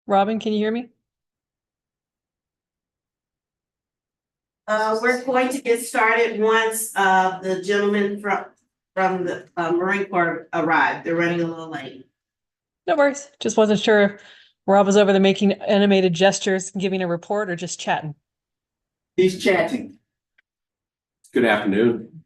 Robin, can you hear me? We're going to get started once, the gentleman from the, Marine Corps arrived. They're running a little late. No worries. Just wasn't sure if Rob was over there making animated gestures, giving a report, or just chatting. He's chatting. Good afternoon.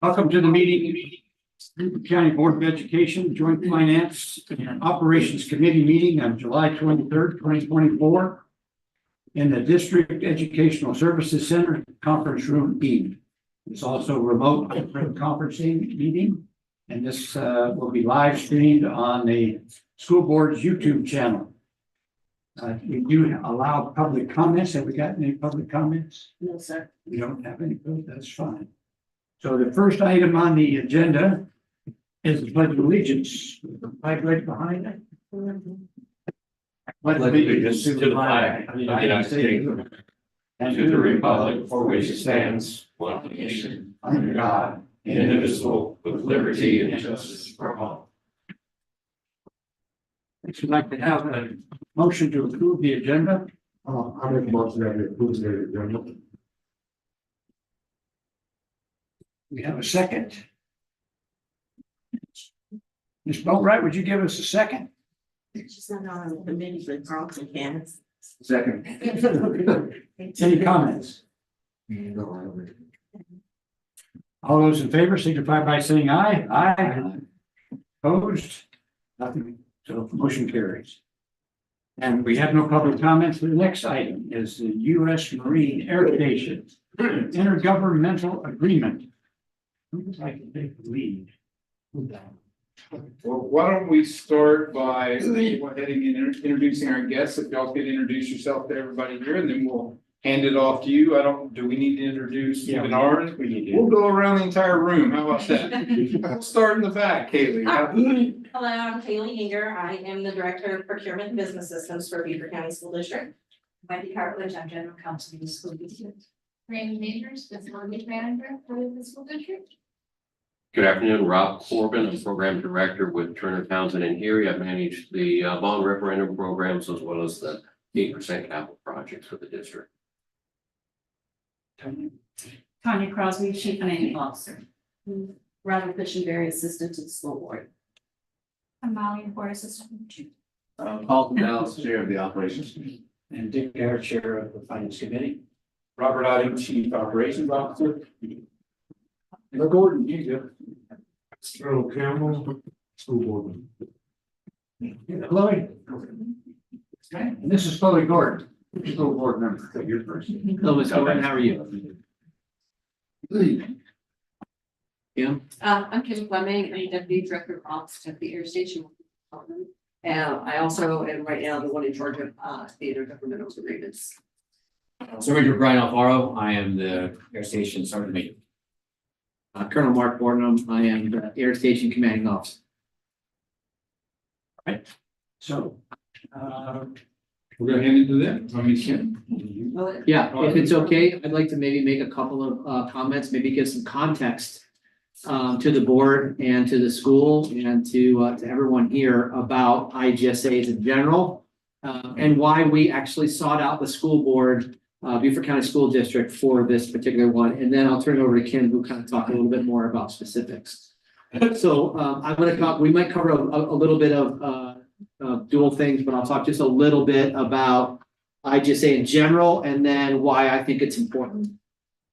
Welcome to the meeting. Beaufort County Board of Education Joint Finance and Operations Committee meeting on July 23rd, 2024 in the District Educational Services Center, Conference Room E. It's also a remote conferencing meeting, and this will be live streamed on the school board's YouTube channel. We do allow public comments. Have we got any public comments? No, sir. We don't have any, that's fine. So the first item on the agenda is the Pledge of Allegiance. The flag right behind it. Pledge allegiance to the flag of the United States and to the republic for which it stands, one nation, under God, indivisible, with liberty and justice for all. Next, we'd like to have a motion to approve the agenda. I make a motion that we approve the agenda. We have a second. Ms. Boatright, would you give us a second? She's not on the committee, but Carlton can. Second. Any comments? All those in favor signify by saying aye. Aye. Opposed? Nothing. So motion carries. And we have no public comments. The next item is the U.S. Marine Air Station intergovernmental agreement. Who would like to take the lead? Well, why don't we start by heading and introducing our guests, if y'all could introduce yourself to everybody here, and then we'll hand it off to you. Do we need to introduce even ours? We'll go around the entire room. How about that? We'll start in the back, Kaylee. Hello, I'm Kaylee Eager. I am the Director of Procurement and Business Systems for Beaufort County School District. Wendy Cartledge, I'm General Counsel in the school district. Randy Majors, Facilities Manager for the school district. Good afternoon, Rob Corbin, I'm Program Director with Turner Townsend and Erie. I manage the bond referendum programs as well as the 8% capital projects for the district. Tanya Crosby, Chief Financial Officer. Robert Fishenberry, Assistant to the School Board. I'm Molly, Board Assistant. Paul Dallas, Chair of the Operations Committee. And Dick Garrett, Chair of the Finance Committee. Robert Odding, Chief Operations Officer. And Gordon, you go. Earl Campbell, School Board. Lloyd. Okay, and this is Lloyd Gordon, school board member. So you're first. Hello, Ms. Gordon, how are you? Kim? I'm Kim Fleming, I'm Deputy Director of Ops at the Air Station. And I also am right now the one in charge of the intergovernmental agreements. So Major Brian Alfaro, I am the Air Station Sergeant Major. Colonel Mark Bornum, I am the Air Station Commanding Officer. So, We're gonna hand it to them. I mean, Kim. Yeah, if it's okay, I'd like to maybe make a couple of comments, maybe give some context to the board and to the school and to everyone here about IGSAs in general and why we actually sought out the school board, Beaufort County School District for this particular one. And then I'll turn it over to Kim, who kind of talk a little bit more about specifics. So I'm going to talk, we might cover a little bit of dual things, but I'll talk just a little bit about IGSA in general and then why I think it's important.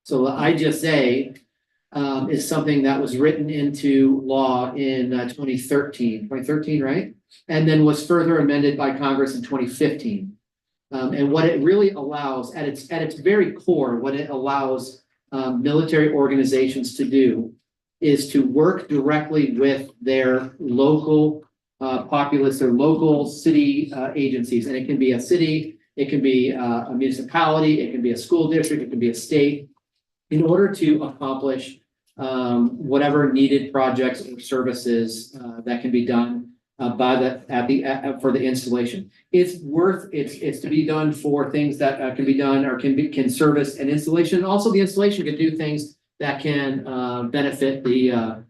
So the IGSA is something that was written into law in 2013, right? And then was further amended by Congress in 2015. And what it really allows at its very core, what it allows military organizations to do is to work directly with their local populace or local city agencies. And it can be a city, it can be a municipality, it can be a school district, it can be a state, in order to accomplish whatever needed projects or services that can be done for the installation. It's to be done for things that can be done or can service an installation. Also, the installation can do things that can benefit the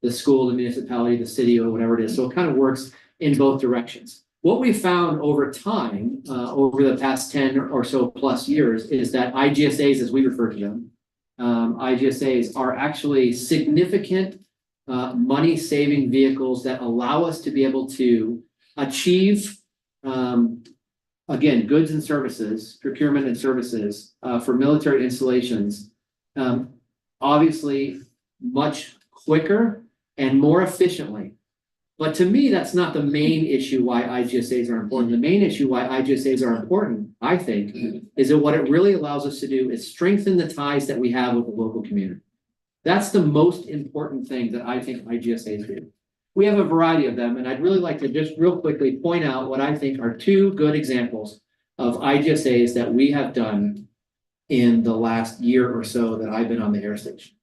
school, the municipality, the city, or whatever it is. So it kind of works in both directions. What we found over time, over the past 10 or so plus years, is that IGSAs, as we refer to them, IGSAs are actually significant money-saving vehicles that allow us to be able to achieve, again, goods and services, procurement and services for military installations. Obviously, much quicker and more efficiently. But to me, that's not the main issue why IGSAs are important. The main issue why IGSAs are important, I think, is that what it really allows us to do is strengthen the ties that we have with the local community. That's the most important thing that I think IGSAs do. We have a variety of them, and I'd really like to just real quickly point out what I think are two good examples of IGSAs that we have done in the last year or so that I've been on the air station.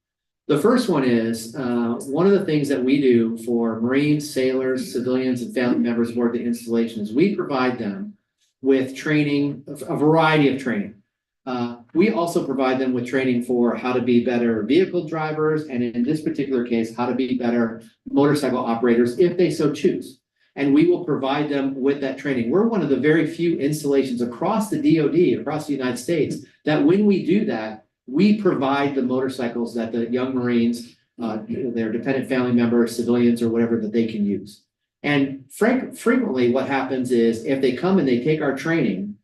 The first one is one of the things that we do for Marines, sailors, civilians, and family members aboard the installation is we provide them with training, a variety of training. We also provide them with training for how to be better vehicle drivers, and in this particular case, how to be better motorcycle operators if they so choose. And we will provide them with that training. We're one of the very few installations across the DoD, across the United States, that when we do that, we provide the motorcycles that the young Marines, their dependent family members, civilians, or whatever that they can use. And frequently what happens is if they come and they take our training,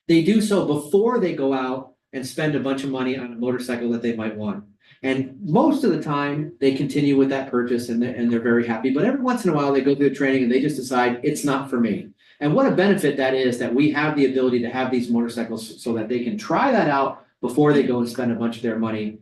they do so before they go out and spend a bunch of money on a motorcycle that they might want. And most of the time they continue with that purchase and they're very happy. But every once in a while they go through the training and they just decide it's not for me. And what a benefit that is that we have the ability to have these motorcycles so that they can try that out before they go and spend a bunch of their money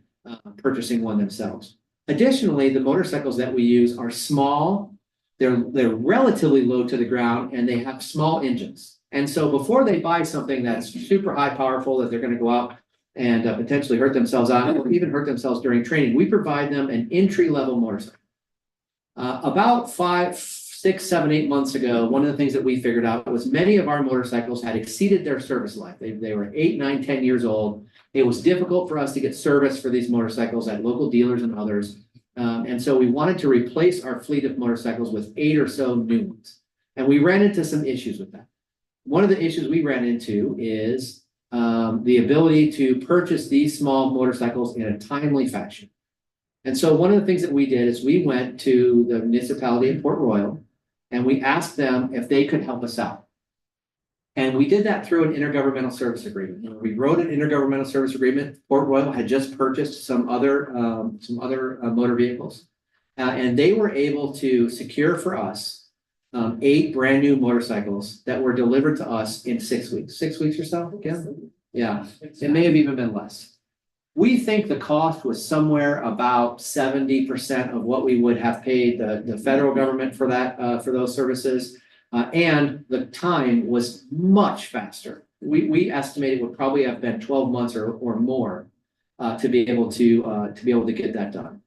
purchasing one themselves. Additionally, the motorcycles that we use are small, they're relatively low to the ground, and they have small engines. And so before they buy something that's super high powerful that they're going to go out and potentially hurt themselves on, or even hurt themselves during training, we provide them an entry-level motorcycle. About 5, 6, 7, 8 months ago, one of the things that we figured out was many of our motorcycles had exceeded their service life. They were 8, 9, 10 years old. It was difficult for us to get service for these motorcycles at local dealers and others. And so we wanted to replace our fleet of motorcycles with 8 or so new ones. And we ran into some issues with that. One of the issues we ran into is the ability to purchase these small motorcycles in a timely fashion. And so one of the things that we did is we went to the municipality of Port Royal and we asked them if they could help us out. And we did that through an intergovernmental service agreement. We wrote an intergovernmental service agreement. Port Royal had just purchased some other motor vehicles, and they were able to secure for us 8 brand new motorcycles that were delivered to us in 6 weeks. 6 weeks or so? Yeah. It may have even been less. We think the cost was somewhere about 70% of what we would have paid the federal government for that for those services. And the time was much faster. We estimate it would probably have been 12 months or more to be able to get that done.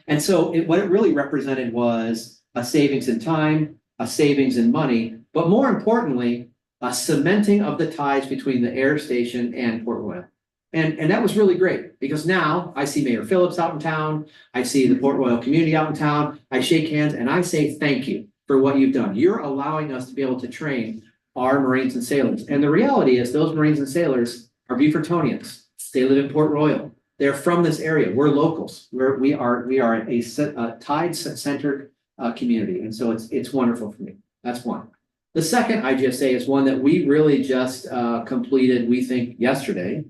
And so what it really represented was a savings in time, a savings in money, but more importantly, a cementing of the ties between the air station and Port Royal. And that was really great because now I see Mayor Phillips out in town. I see the Port Royal community out in town. I shake hands and I say thank you for what you've done. You're allowing us to be able to train our Marines and sailors. And the reality is those Marines and sailors are Beaufortonians. They live in Port Royal. They're from this area. We're locals. We are a tide-centered community. And so it's wonderful for me. That's one. The second IGSA is one that we really just completed, we think, yesterday.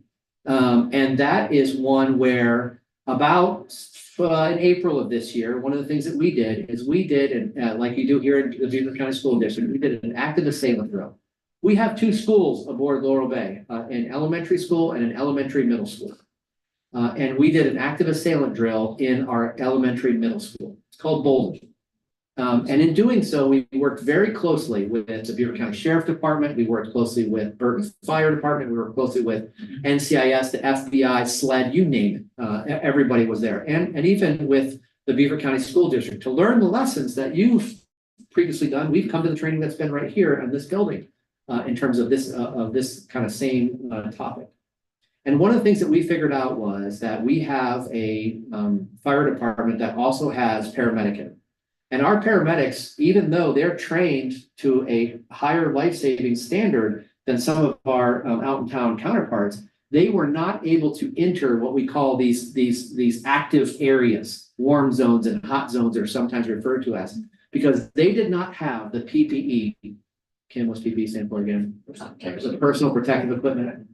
And that is one where about in April of this year, one of the things that we did is like you do here in the Beaufort County School District, we did an active assailant drill. We have 2 schools aboard Laurel Bay, an elementary school and an elementary middle school. And we did an active assailant drill in our elementary middle school. It's called Bolden. And in doing so, we worked very closely with the Beaufort County Sheriff Department. We worked closely with Burton Fire Department. We worked closely with NCIS, the FBI, SLED, you name it. Everybody was there. And even with the Beaufort County School District to learn the lessons that you've previously done. We've come to the training that's been right here in this building in terms of this kind of same topic. And one of the things that we figured out was that we have a fire department that also has paramedic in it. And our paramedics, even though they're trained to a higher life-saving standard than some of our out-in-town counterparts, they were not able to enter what we call these active areas. Warm zones and hot zones are sometimes referred to as, because they did not have the PPE. Kim, what's PPE stand for again? The personal protective equipment.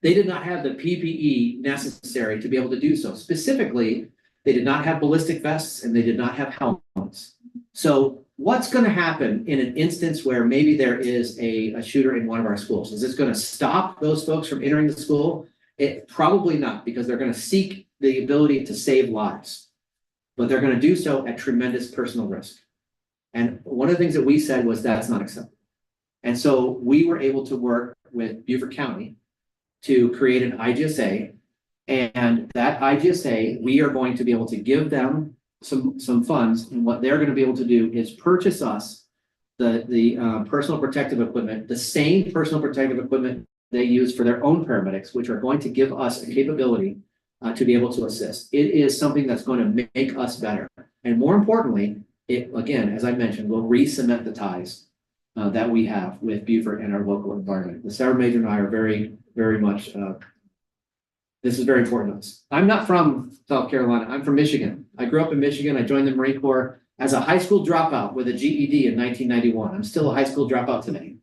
They did not have the PPE necessary to be able to do so. Specifically, They did not have ballistic vests and they did not have helmets. So what's going to happen in an instance where maybe there is a shooter in one of our schools? Is this going to stop those folks from entering the school? It probably not, because they're going to seek the ability to save lives, but they're going to do so at tremendous personal risk. And one of the things that we said was that's not acceptable. And so we were able to work with Beaufort County to create an IGSA, and that IGSA, we are going to be able to give them some funds, and what they're going to be able to do is purchase us the personal protective equipment, the same personal protective equipment they use for their own paramedics, which are going to give us a capability to be able to assist. It is something that's going to make us better. And more importantly, it, again, as I mentioned, will re-cement the ties that we have with Beaufort and our local environment. The Sergeant Major and I are very, very much, this is very important to us. I'm not from South Carolina. I'm from Michigan. I grew up in Michigan. I joined the Marine Corps as a high school dropout with a GED in 1991. I'm still a high school dropout today.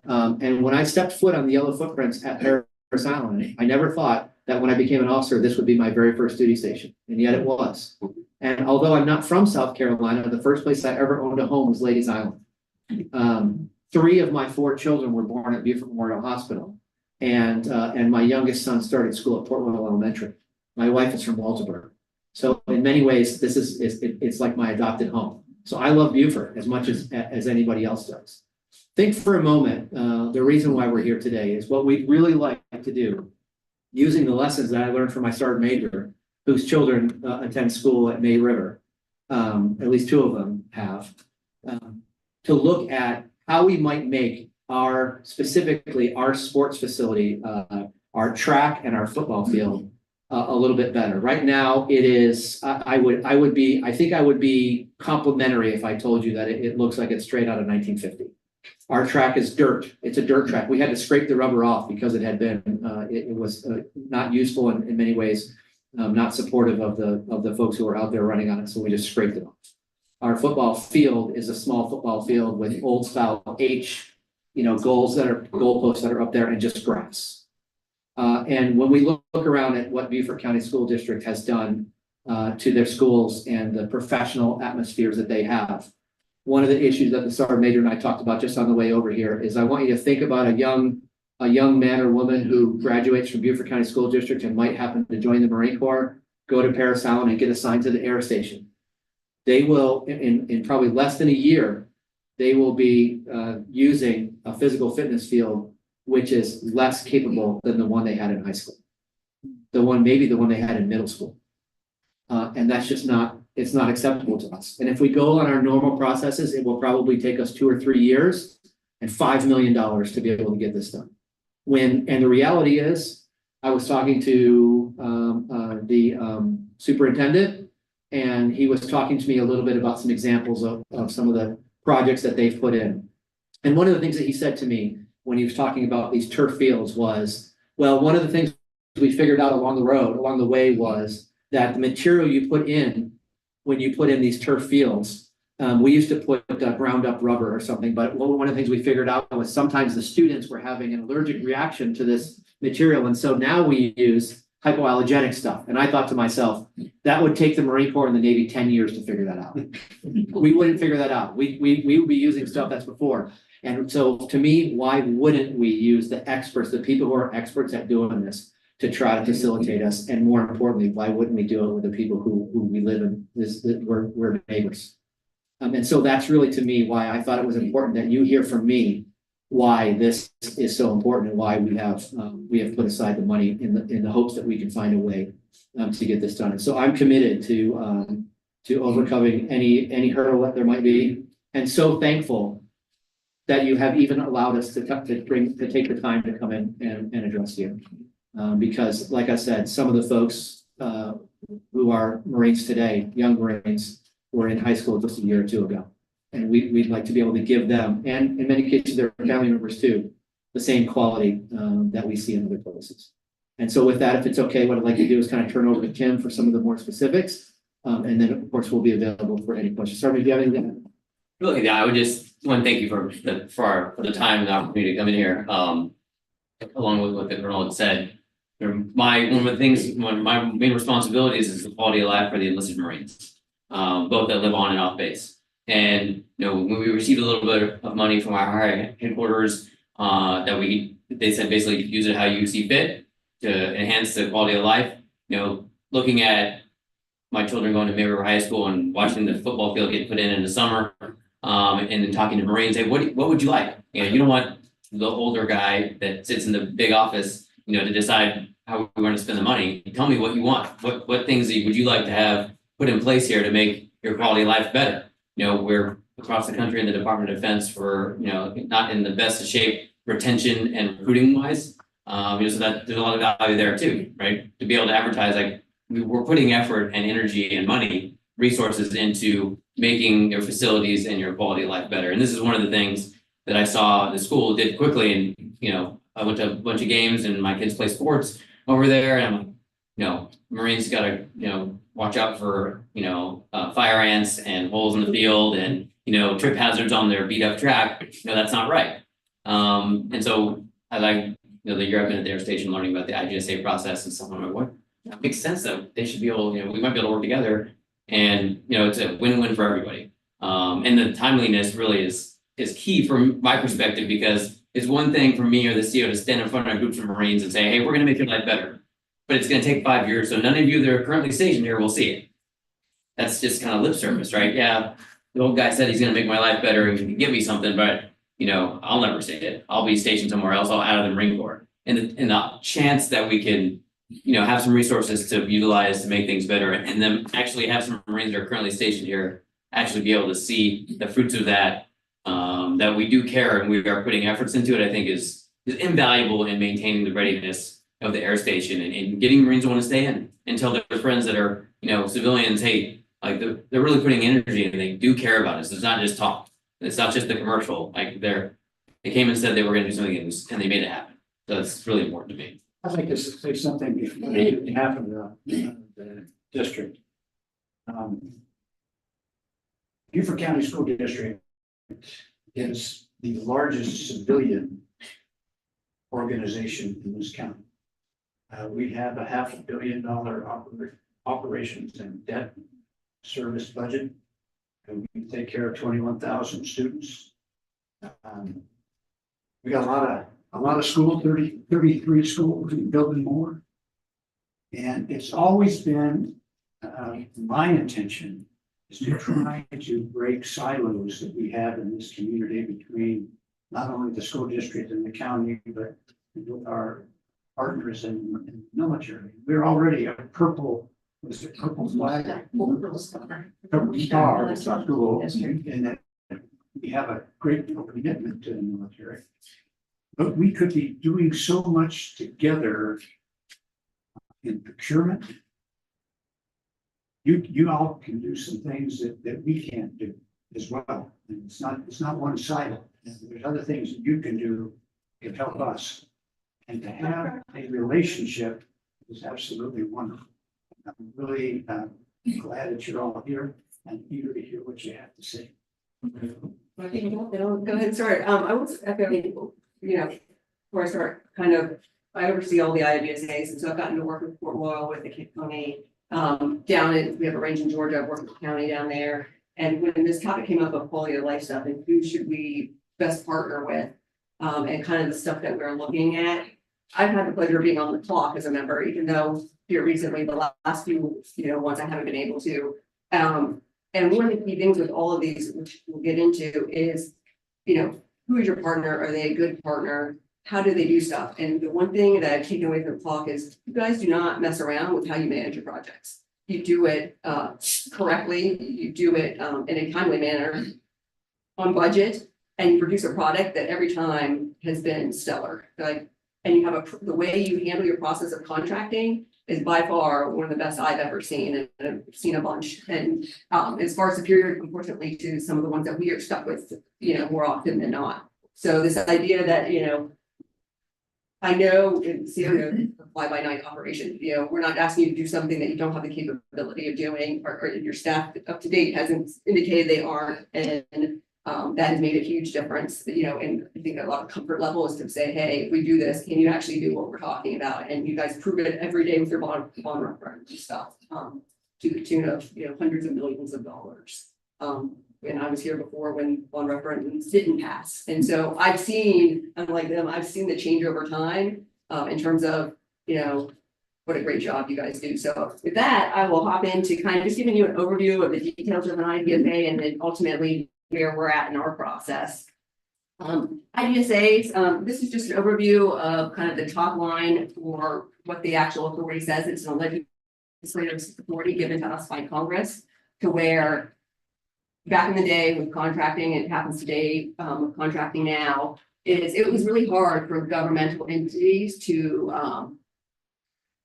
And when I stepped foot on the yellow footprints at Parris Island, I never thought that when I became an officer, this would be my very first duty station. And yet it was. And although I'm not from South Carolina, the first place I ever owned a home was Ladies Island. 3 of my 4 children were born at Beaufort Memorial Hospital. And my youngest son started school at Port Royal Elementary. My wife is from Walterboro. So in many ways, this it's like my adopted home. So I love Beaufort as much as anybody else does. Think for a moment, the reason why we're here today is what we'd really like to do, using the lessons that I learned from my Sergeant Major, whose children attend school at May River, at least 2 of them have, to look at how we might make specifically our sports facility, our track and our football field a little bit better. Right now, it is, I think I would be complimentary if I told you that it looks like it's straight out of 1950. Our track is dirt. It's a dirt track. We had to scrape the rubber off because it had been, it was not useful in many ways, not supportive of the folks who were out there running on it. So we just scraped it off. Our football field is a small football field with old style goals goalposts that are up there and just grass. And when we look around at what Beaufort County School District has done to their schools and the professional atmospheres that they have, one of the issues that the Sergeant Major and I talked about just on the way over here is I want you to think about a young man or woman who graduates from Beaufort County School District and might happen to join the Marine Corps, go to Parris Island and get assigned to the air station. They will, in probably less than a year, they will be using a physical fitness field which is less capable than the one they had in high school. Maybe the one they had in middle school. And that's just it's not acceptable to us. And if we go on our normal processes, it will probably take us 2 or 3 years and $5 million to be able to get this done. And the reality is, I was talking to the superintendent, and he was talking to me a little bit about some examples of some of the projects that they've put in. And one of the things that he said to me when he was talking about these turf fields was, well, one of the things we figured out along the way was that the material you put in when you put in these turf fields, we used to put ground up rubber or something, but one of the things we figured out was sometimes the students were having an allergic reaction to this material. And so now we use hypoallergenic stuff. And I thought to myself, that would take the Marine Corps and the Navy 10 years to figure that out. We wouldn't figure that out. We would be using stuff that's before. And so to me, why wouldn't we use the experts, the people who are experts at doing this, to try to facilitate us? And more importantly, why wouldn't we do it with the people who we live in, we're neighbors? And so that's really, to me, why I thought it was important that you hear from me why this is so important and why we have put aside the money in the hopes that we can find a way to get this done. And so I'm committed to overcoming any hurdle that there might be, and so thankful that you have even allowed us to take the time to come in and address you. Because like I said, some of the folks who are Marines today, young Marines, were in high school just a year or 2 ago. And we'd like to be able to give them, and in many cases their family members too, the same quality that we see in other places. And so with that, if it's okay, what I'd like to do is kind of turn over to Tim for some of the more specifics. And then of course we'll be available for any questions. Sorry, do you have anything? Really, yeah, I would just want to thank you for the time and the opportunity to come in here. Along with what the Colonel had said, one of the things, one of my main responsibilities is the quality of life for the enlisted Marines. Both that live on and off base. And, when we received a little bit of money from our higher headquarters, they said basically use it how you see fit to enhance the quality of life. Looking at my children going to May River High School and watching the football field get put in the summer, and then talking to Marines, hey, what would you like? You don't want the older guy that sits in the big office, to decide how we want to spend the money. Tell me what you want. What things would you like to have put in place here to make your quality of life better? We're across the country in the Department of Defense for, not in the best of shape, retention and recruiting wise. So that there's a lot of value there too, right? To be able to advertise, like we're putting effort and energy and money, resources into making your facilities and your quality of life better. And this is one of the things that I saw the school did quickly. And, I went to a bunch of games and my kids play sports over there. And I'm like, Marines gotta, watch out for, fire ants and holes in the field and, trip hazards on their beat up track. That's not right. And so I like, that you're up at their station learning about the IGSA process and stuff. I'm like, what? That makes sense though. They should be able, we might be able to work together and, it's a win-win for everybody. And the timeliness really is key from my perspective, because it's one thing for me or the CEO to stand in front of groups of Marines and say, hey, we're going to make your life better. But it's going to take 5 years. So none of you that are currently stationed here will see it. That's just kind of lip service, right? Yeah. The old guy said he's going to make my life better and can give me something, but I'll never see it. I'll be stationed somewhere else. I'll out of the Marine Corps. And the chance that we can, have some resources to utilize to make things better, and then actually have some Marines that are currently stationed here actually be able to see the fruits of that, that we do care and we are putting efforts into it, I think is invaluable in maintaining the readiness of the air station and getting Marines to want to stay in and tell their friends that are, civilians, hey, like they're really putting energy and they do care about us. It's not just talk. It's not just the commercial. Like they came and said they were going to do something and they made it happen. So it's really important to me. I'd like to say something before on behalf of the district. Beaufort County School District is the largest civilian organization in this county. We have a $500 million operations and debt service budget, and we take care of 21,000 students. We got a lot of schools, 33 schools, and building more. And it's always been my intention is to try to break silos that we have in this community between not only the school district and the county, but with our partners in the military. We're already a purple flag, purple star school, and that we have a great commitment to the military. But we could be doing so much together in procurement. You all can do some things that we can't do as well. And it's not one-sided. There's other things that you can do to help us. And to have a relationship is absolutely wonderful. I'm really glad that you're all here and eager to hear what you have to say. I think go ahead and start. I was echoing, before I start, I oversee all the IGSAs, and so I've gotten to work with Fort Royal, with the county, we have a range in Georgia. I've worked with the county down there. And when this topic came up of quality of life stuff and who should we best partner with, and kind of the stuff that we're looking at, I've had the pleasure of being on the clock as a member, even though here recently, the last few, ones I haven't been able to. And one of the key things with all of these, which we'll get into, is, who is your partner? Are they a good partner? How do they do stuff? And the one thing that I've taken away from the talk is you guys do not mess around with how you manage your projects. You do it correctly, you do it in a timely manner, on budget, and you produce a product that every time has been stellar. And you have the way you handle your process of contracting is by far one of the best I've ever seen, and I've seen a bunch. And as far superior, unfortunately, to some of the ones that we are stuck with, more often than not. So this idea that, I know it's a fly-by-night operation, we're not asking you to do something that you don't have the capability of doing, or your staff up to date hasn't indicated they aren't. And That has made a huge difference, you know, and I think a lot of comfort level is to say, hey, if we do this, can you actually do what we're talking about? And you guys prove it every day with your bond referendum stuff, to the tune of, you know, hundreds of millions of dollars. And I was here before when bond referendums didn't pass. And so I've seen, unlike them, I've seen the change over time, in terms of, you know, what a great job you guys do. So with that, I will hop into kind of just giving you an overview of the details of an IDSA and then ultimately where we're at in our process. IDSAs, this is just an overview of kind of the top line for what the actual authority says. It's a legislative authority given to us by Congress, to where back in the day with contracting, it happens today, with contracting now, it was really hard for governmental entities to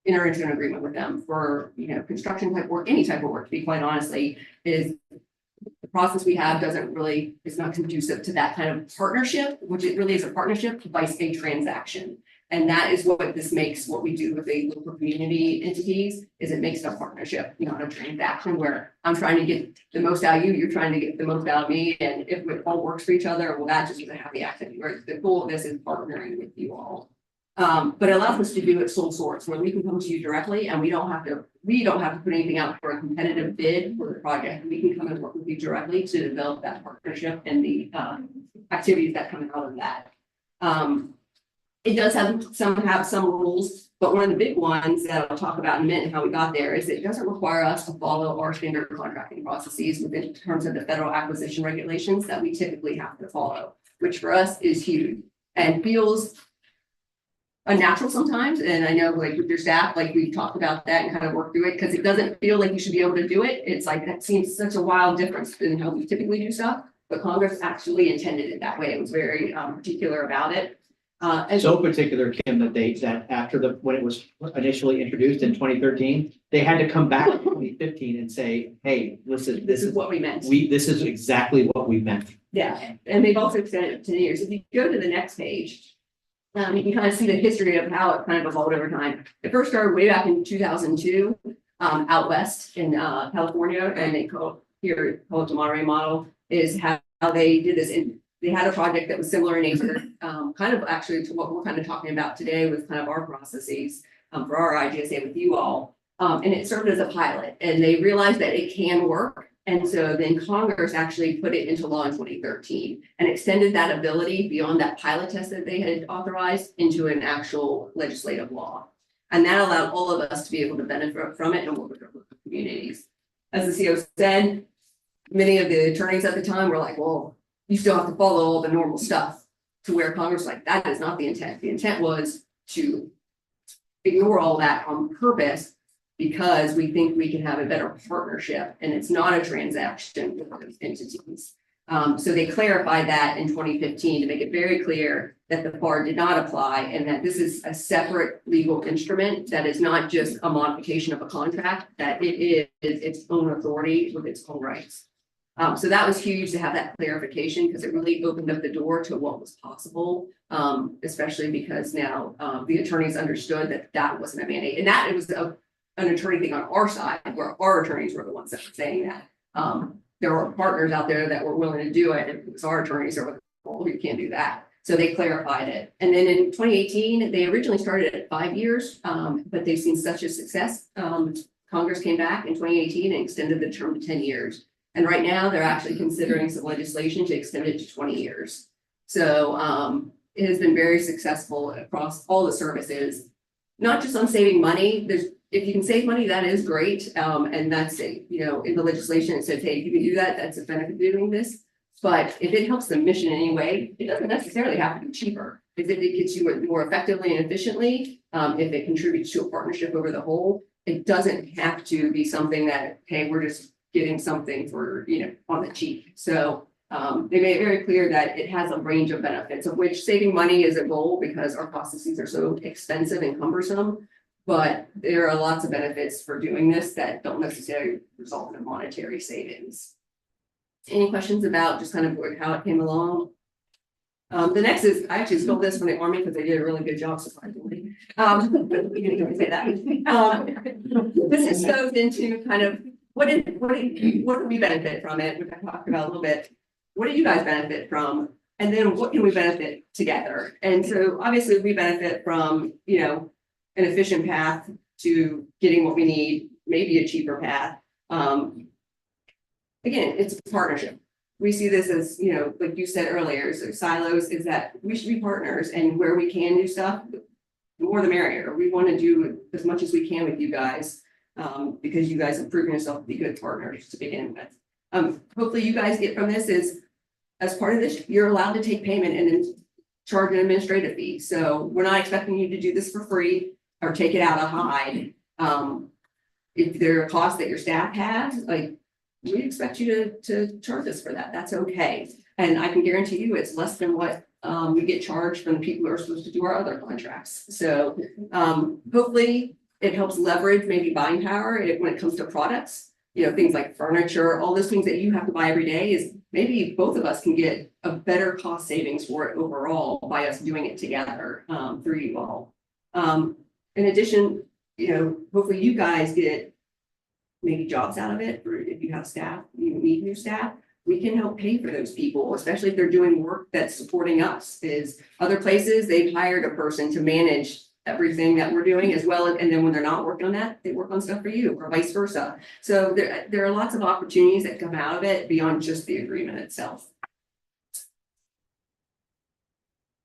enter into an agreement with them for, you know, construction type work, any type of work, to be quite honestly, is the process we have is not conducive to that kind of partnership, which it really is a partnership vice a transaction. And that is what this makes what we do with the local community entities, is it makes it a partnership, not a transaction where I'm trying to get the most out of you, you're trying to get the most out of me. And if it all works for each other, well, that just is a happy accident, where the goal of this is partnering with you all. But it allows us to do it sole source, where we can come to you directly and we don't have to put anything out for a competitive bid for the project. We can come and work with you directly to develop that partnership and the activities that come out of that. It does have some rules, but one of the big ones that I'll talk about in a minute, how we got there, is it doesn't require us to follow our standard contracting processes within terms of the federal acquisition regulations that we typically have to follow, which for us is huge and feels unnatural sometimes. And I know, like with your staff, like we've talked about that and kind of worked through it, because it doesn't feel like you should be able to do it. It's like, that seems such a wild difference in how we typically do stuff, but Congress actually intended it that way. It was very particular about it. And So particular, Kim, that after when it was initially introduced in 2013, they had to come back in 2015 and say, hey, listen, this is what we meant. This is exactly what we meant. Yeah, and they've also extended it to 10 years. If you go to the next page, you can kind of see the history of how it kind of evolved over time. It first started way back in 2002, out west in California, and they call it the Monterey model, is how they did this. And they had a project that was similar in nature, kind of actually to what we're kind of talking about today with kind of our processes for our IGSA with you all. And it served as a pilot, and they realized that it can work. And so then Congress actually put it into law in 2013 and extended that ability beyond that pilot test that they had authorized into an actual legislative law. And that allowed all of us to be able to benefit from it and work with our local communities. As the CO said, many of the attorneys at the time were like, well, you still have to follow all the normal stuff, to where Congress was like, that is not the intent. The intent was to ignore all that on purpose, because we think we can have a better partnership and it's not a transaction with those entities. So they clarified that in 2015 to make it very clear that the FAR did not apply, and that this is a separate legal instrument that is not just a modification of a contract, that it is its own authority with its own rights. So that was huge to have that clarification, because it really opened up the door to what was possible, especially because now the attorneys understood that that wasn't a mandate, and that it was an attorney thing on our side, where our attorneys were the ones that were saying that. There were partners out there that were willing to do it, and it was our attorneys that were like, well, you can't do that. So they clarified it. And then in 2018, they originally started at 5 years, but they've seen such a success. Congress came back in 2018 and extended the term to 10 years. And right now they're actually considering some legislation to extend it to 20 years. So it has been very successful across all the services, not just on saving money. If you can save money, that is great. And that's, you know, in the legislation, it says, hey, if you can do that, that's a benefit of doing this. But if it helps the mission in any way, it doesn't necessarily have to be cheaper. If it gets you more effectively and efficiently, if it contributes to a partnership over the whole, it doesn't have to be something that, hey, we're just getting something for, you know, on the cheap. So they made it very clear that it has a range of benefits, of which saving money is a goal, because our processes are so expensive and cumbersome. But there are lots of benefits for doing this that don't necessarily result in monetary savings. Any questions about just kind of how it came along? The next is, I actually stole this from the Army because they did a really good job, surprisingly. You didn't say that. This just goes into kind of what do we benefit from it, which I talked about a little bit. what do you guys benefit from? And then what can we benefit together? And so obviously we benefit from, you know, an efficient path to getting what we need, maybe a cheaper path. Again, it's a partnership. We see this as, you know, like you said earlier, so silos is that we should be partners, and where we can do stuff, the more the merrier. We want to do as much as we can with you guys, because you guys have proven yourself to be good partners to begin with. Hopefully you guys get from this is, as part of this, you're allowed to take payment and then charge an administrative fee. So we're not expecting you to do this for free or take it out of hide. If there are costs that your staff has, like, we expect you to charge us for that. That's okay. And I can guarantee you it's less than what we get charged from the people who are supposed to do our other contracts. So hopefully it helps leverage maybe buying power when it comes to products, you know, things like furniture, all those things that you have to buy every day, is maybe both of us can get a better cost savings for it overall by us doing it together through you all. In addition, you know, hopefully you guys get maybe jobs out of it, or if you have staff, you need new staff, we can help pay for those people, especially if they're doing work that's supporting us. Is other places, they've hired a person to manage everything that we're doing as well, and then when they're not working on that, they work on stuff for you, or vice versa. So there are lots of opportunities that come out of it beyond just the agreement itself.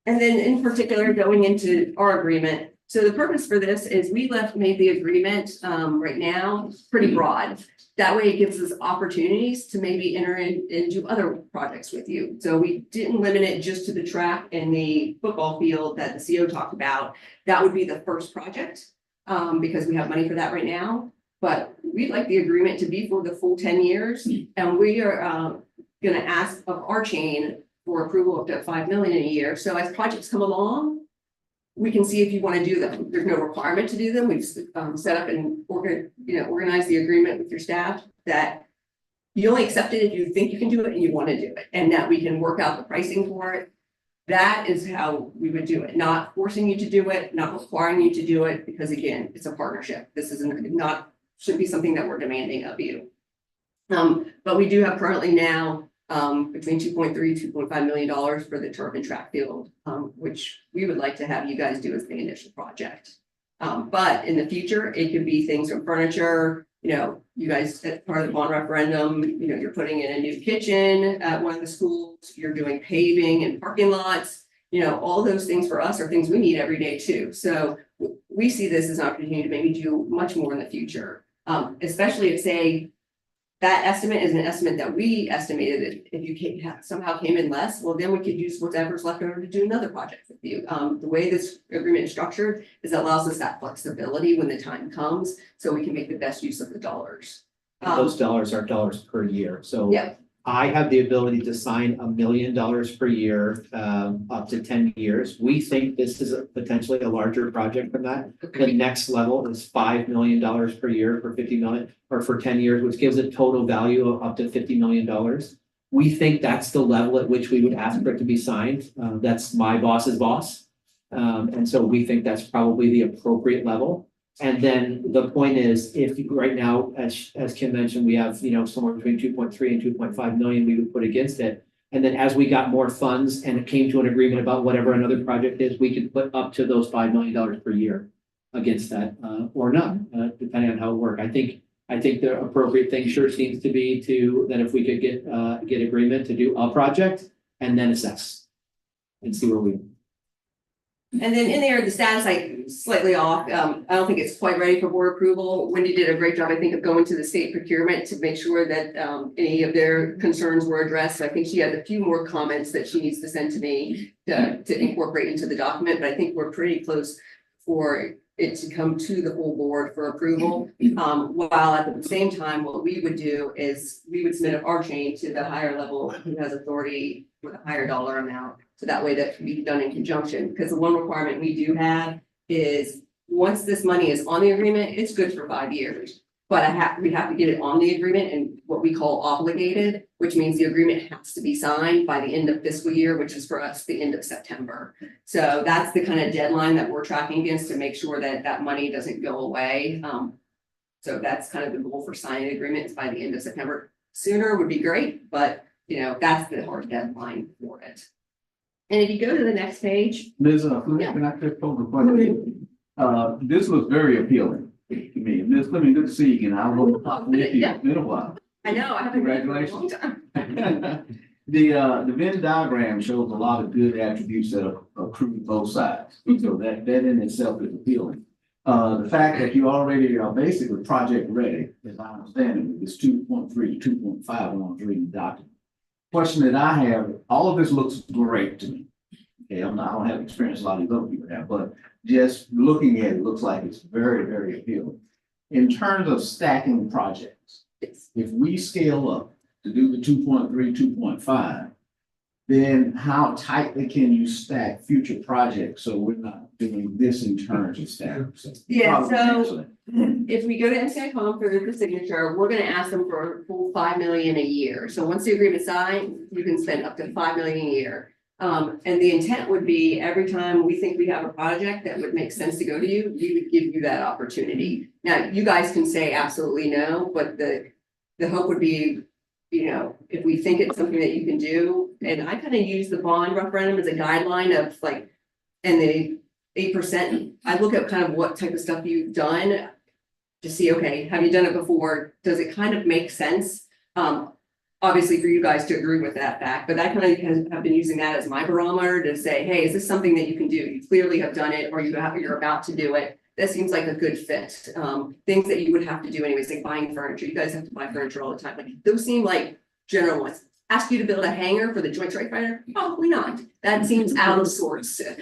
And then in particular, going into our agreement, so the purpose for this is we made the agreement right now pretty broad. That way it gives us opportunities to maybe enter in and do other projects with you. So we didn't limit it just to the track and the football field that the CO talked about. That would be the first project because we have money for that right now. But we'd like the agreement to be for the full 10 years. And we are going to ask of our chain for approval up to 5 million a year. So as projects come along, we can see if you want to do them. There's no requirement to do them. We've set up and organize the agreement with your staff that you only accept it if you think you can do it and you want to do it, and that we can work out the pricing for it. That is how we would do it, not forcing you to do it, not requiring you to do it, because again, it's a partnership. This shouldn't be something that we're demanding of you. But we do have currently now between $2.3 $2.5 million for the turf and track field, which we would like to have you guys do as the initial project. But in the future, it could be things from furniture. You know, you guys, as part of the bond referendum, you know, you're putting in a new kitchen at one of the schools, you're doing paving and parking lots. You know, all those things for us are things we need every day too. So we see this as an opportunity to maybe do much more in the future, especially if, say, that estimate is an estimate that we estimated. If you somehow came in less, well, then we could use whatever's left over to do another project with you. The way this agreement is structured is it allows us that flexibility when the time comes, so we can make the best use of the dollars. And those dollars are dollars per year. So Yep. I have the ability to sign $1 million per year, up to 10 years. We think this is potentially a larger project than that. The next level is $5 million per year for 50 million, or for 10 years, which gives a total value of up to $50 million. We think that's the level at which we would ask for it to be signed. That's my boss's boss. And so we think that's probably the appropriate level. And then the point is, if right now, as Kim mentioned, we have, you know, somewhere between 2.3 and 2.5 million we would put against it. And then as we got more funds and it came to an agreement about whatever another project is, we could put up to those $5 million per year against that, or not, depending on how it works. I think the appropriate thing sure seems to be that if we could get agreement to do a project and then assess and see where we. And then in there, the status like slightly off. I don't think it's quite ready for board approval. Wendy did a great job, I think, of going to the state procurement to make sure that any of their concerns were addressed. So I think she had a few more comments that she needs to send to me to incorporate into the document, but I think we're pretty close for it to come to the full board for approval. While at the same time, what we would do is we would submit our chain to the higher level who has authority with a higher dollar amount. So that way that can be done in conjunction, because the one requirement we do have is once this money is on the agreement, it's good for 5 years. But we have to get it on the agreement and what we call obligated, which means the agreement has to be signed by the end of fiscal year, which is for us the end of September. So that's the kind of deadline that we're tracking against to make sure that that money doesn't go away. So that's kind of the goal for signing agreements by the end of September. Sooner would be great, but that's the hard deadline for it. And if you go to the next page, Ms. Can I click over question? This looks very appealing to me. Ms. Fleming, good to see you again. I will talk with you. It's been a while. I know, I haven't been here for a long Congratulations. time. The Venn diagram shows a lot of good attributes that accrue both sides. So that in itself is appealing. The fact that you already are basically project ready, as I understand it, with this 2.3, 2.5 when I was reading the document. Question that I have, all of this looks great to me. Okay, I don't have experience a lot of these other people have, but just looking at it, looks like it's very, very appealing. In terms of stacking projects, if we scale up to do the 2.3, 2.5, then how tightly can you stack future projects so we're not doing this in terms of stacking? Yeah, Probably so excellent. if we go to NCICOM for the signature, we're gonna ask them for a full 5 million a year. So once the agreement's signed, you can spend up to 5 million a year. And the intent would be every time we think we have a project that would make sense to go to you, we would give you that opportunity. Now, you guys can say absolutely no, but the hope would be, if we think it's something that you can do, and I kind of use the bond referendum as a guideline of like, and the 8%, I look at kind of what type of stuff you've done to see, okay, have you done it before? Does it kind of make sense? Obviously for you guys to agree with that fact, but I kind of have been using that as my barometer to say, hey, is this something that you can do? You clearly have done it, or you're about to do it. That seems like a good fit. Things that you would have to do anyways, like buying furniture. You guys have to buy furniture all the time. Like those seem like general ones. Ask you to build a hangar for the Joint Strike Fighter? Probably not. That seems out of sorts. So,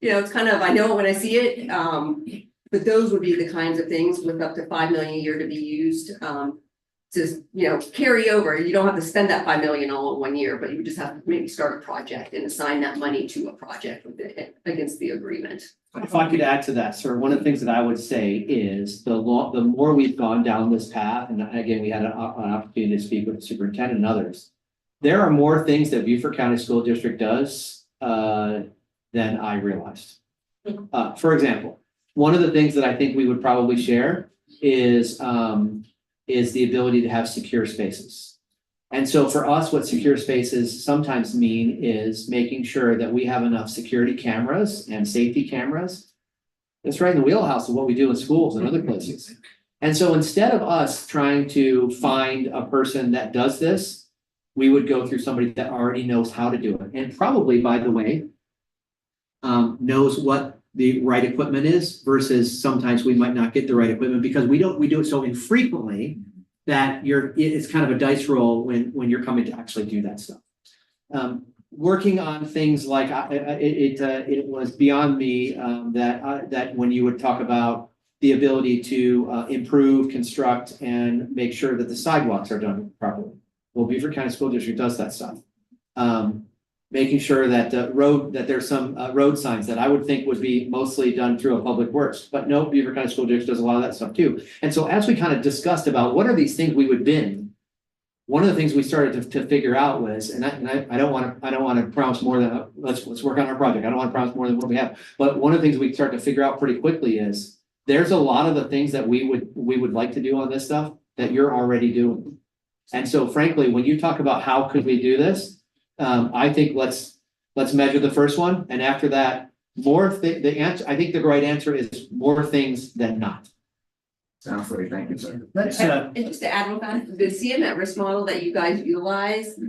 it's kind of, I know it when I see it. But those would be the kinds of things with up to 5 million a year to be used. To carry over. You don't have to spend that 5 million all in 1 year, but you just have to maybe start a project and assign that money to a project against the agreement. If I could add to that, sir, one of the things that I would say is the more we've gone down this path, and again, we had an opportunity to speak with the superintendent and others. There are more things that Beaufort County School District does than I realized. For example, one of the things that I think we would probably share is the ability to have secure spaces. And so for us, what secure spaces sometimes mean is making sure that we have enough security cameras and safety cameras. That's right in the wheelhouse of what we do in schools and other places. And so instead of us trying to find a person that does this, we would go through somebody that already knows how to do it. And probably, by the way, knows what the right equipment is versus sometimes we might not get the right equipment because we do it so infrequently that it's kind of a dice roll when you're coming to actually do that stuff. Working on things like it was beyond me that when you would talk about the ability to improve, construct, and make sure that the sidewalks are done properly. Well, Beaufort County School District does that stuff. Making sure that there's some road signs that I would think would be mostly done through a public works, but no, Beaufort County School District does a lot of that stuff too. And so as we kind of discussed about what are these things we would bin, one of the things we started to figure out was, and I don't want to promise more than let's work on our project. I don't want to promise more than what we have, but one of the things we start to figure out pretty quickly is there's a lot of the things that we would like to do on this stuff that you're already doing. And so frankly, when you talk about how could we do this, I think let's measure the first one, and after that, the answer. I think the right answer is more things than not. Sounds great. Thank you, sir. And just to add real fast, the CMET risk model that you guys utilize,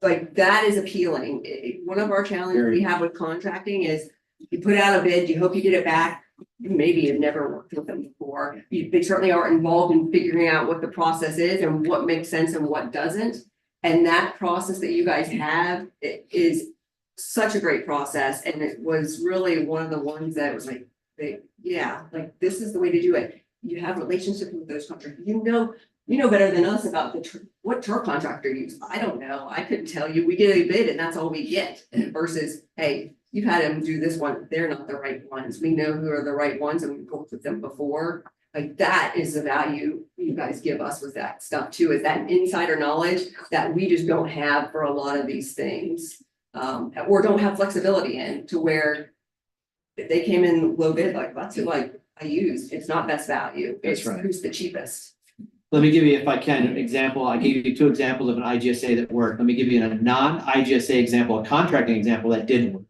like that is appealing. One of our challenges we have with contracting is you put out a bid, you hope you get it back. Maybe you've never worked with them before. They certainly are involved in figuring out what the process is and what makes sense and what doesn't. And that process that you guys have is such a great process. And it was really one of the ones that was like, like this is the way to do it. You have relationships with those contractors. You know better than us about what turf contractor you use. I don't know. I couldn't tell you. We get a bid and that's all we get. Versus, hey, you've had them do this one. They're not the right ones. We know who are the right ones and we've worked with them before. Like that is the value you guys give us with that stuff too, is that insider knowledge that we just don't have for a lot of these things. Or don't have flexibility in to where if they came in low bid, like that's who I used. It's not best value. It's That's right. Who's the cheapest. Let me give you, if I can, an example. I gave you two examples of an IGSA that worked. Let me give you a non-IGSA example, a contracting example that didn't work.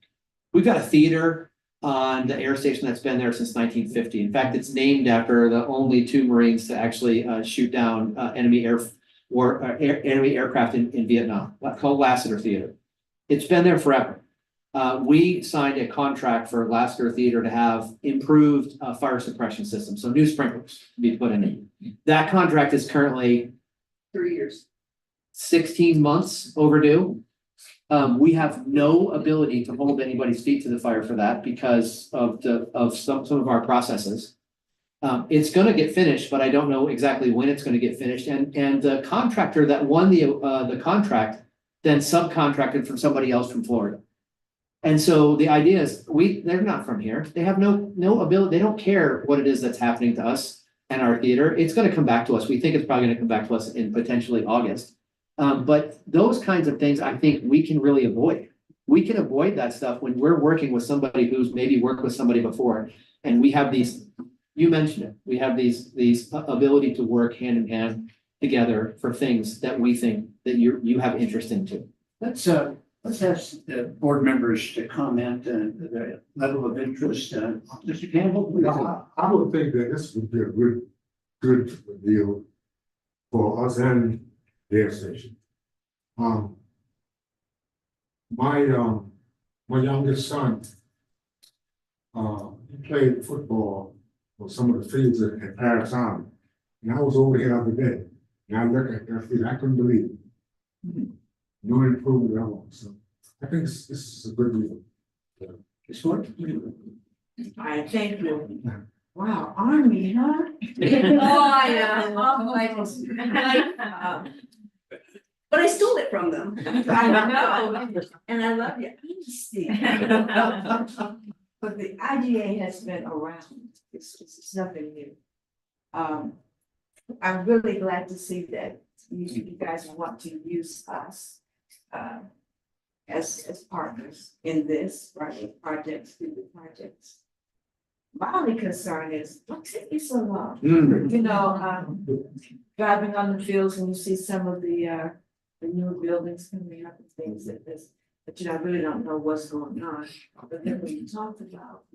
We've got a theater on the air station that's been there since 1950. In fact, it's named after the only two Marines to actually shoot down enemy aircraft in Vietnam, called Lassiter Theater. It's been there forever. We signed a contract for Lassiter Theater to have improved fire suppression systems, so new sprinklers to be put in it. That contract is currently 3 years. 16 months overdue. We have no ability to hold anybody's feet to the fire for that because of some of our processes. It's gonna get finished, but I don't know exactly when it's gonna get finished. And the contractor that won the contract then subcontracted from somebody else from Florida. And so the idea is they're not from here. They have no ability. They don't care what it is that's happening to us and our theater. It's gonna come back to us. We think it's probably gonna come back to us in potentially August. But those kinds of things, I think we can really avoid. We can avoid that stuff when we're working with somebody who's maybe worked with somebody before. And we have these, you mentioned it, we have these ability to work hand in hand together for things that we think that you have interest into. Let's ask the board members to comment on the level of interest. Mr. Campbell, please. I would think that this would be a good deal for us and their station. My youngest son, he played football for some of the fields at Paris Army. And I was over here the other day, and I looked at that field, I couldn't believe it. No improvement at all, so I think this is a good deal. I thank you. Wow, Army, huh? But I stole it from them. I know, and I love your honesty. But the IGA has been around, it's nothing new. I'm really glad to see that you guys want to use us as partners in this, right, projects, student projects. My only concern is, what's taking so long? You know, driving on the fields and you see some of the new buildings coming up and things like this, but you know, I really don't know what's going on. But then when you talked about,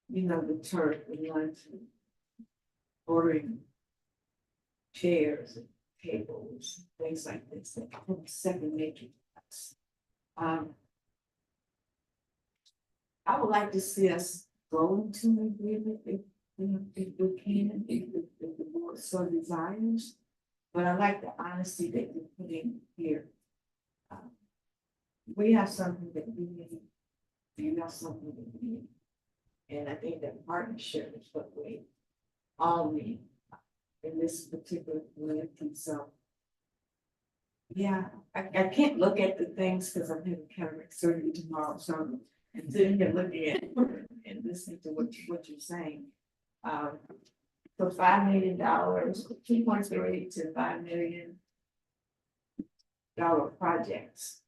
you know, the turf and lunch and ordering chairs and tables, things like this, that second nature to us. I would like to see us go into an agreement if we can, if the board so desires. But I like the honesty that you're putting here. We have something that we need, you have something that we need. And I think that partnership is what we all need in this particular community. So yeah, I can't look at the things because I'm having cataract surgery tomorrow, so I'm sitting here looking at and listening to what you're saying. For $5 million, 2.3 to $5 million projects.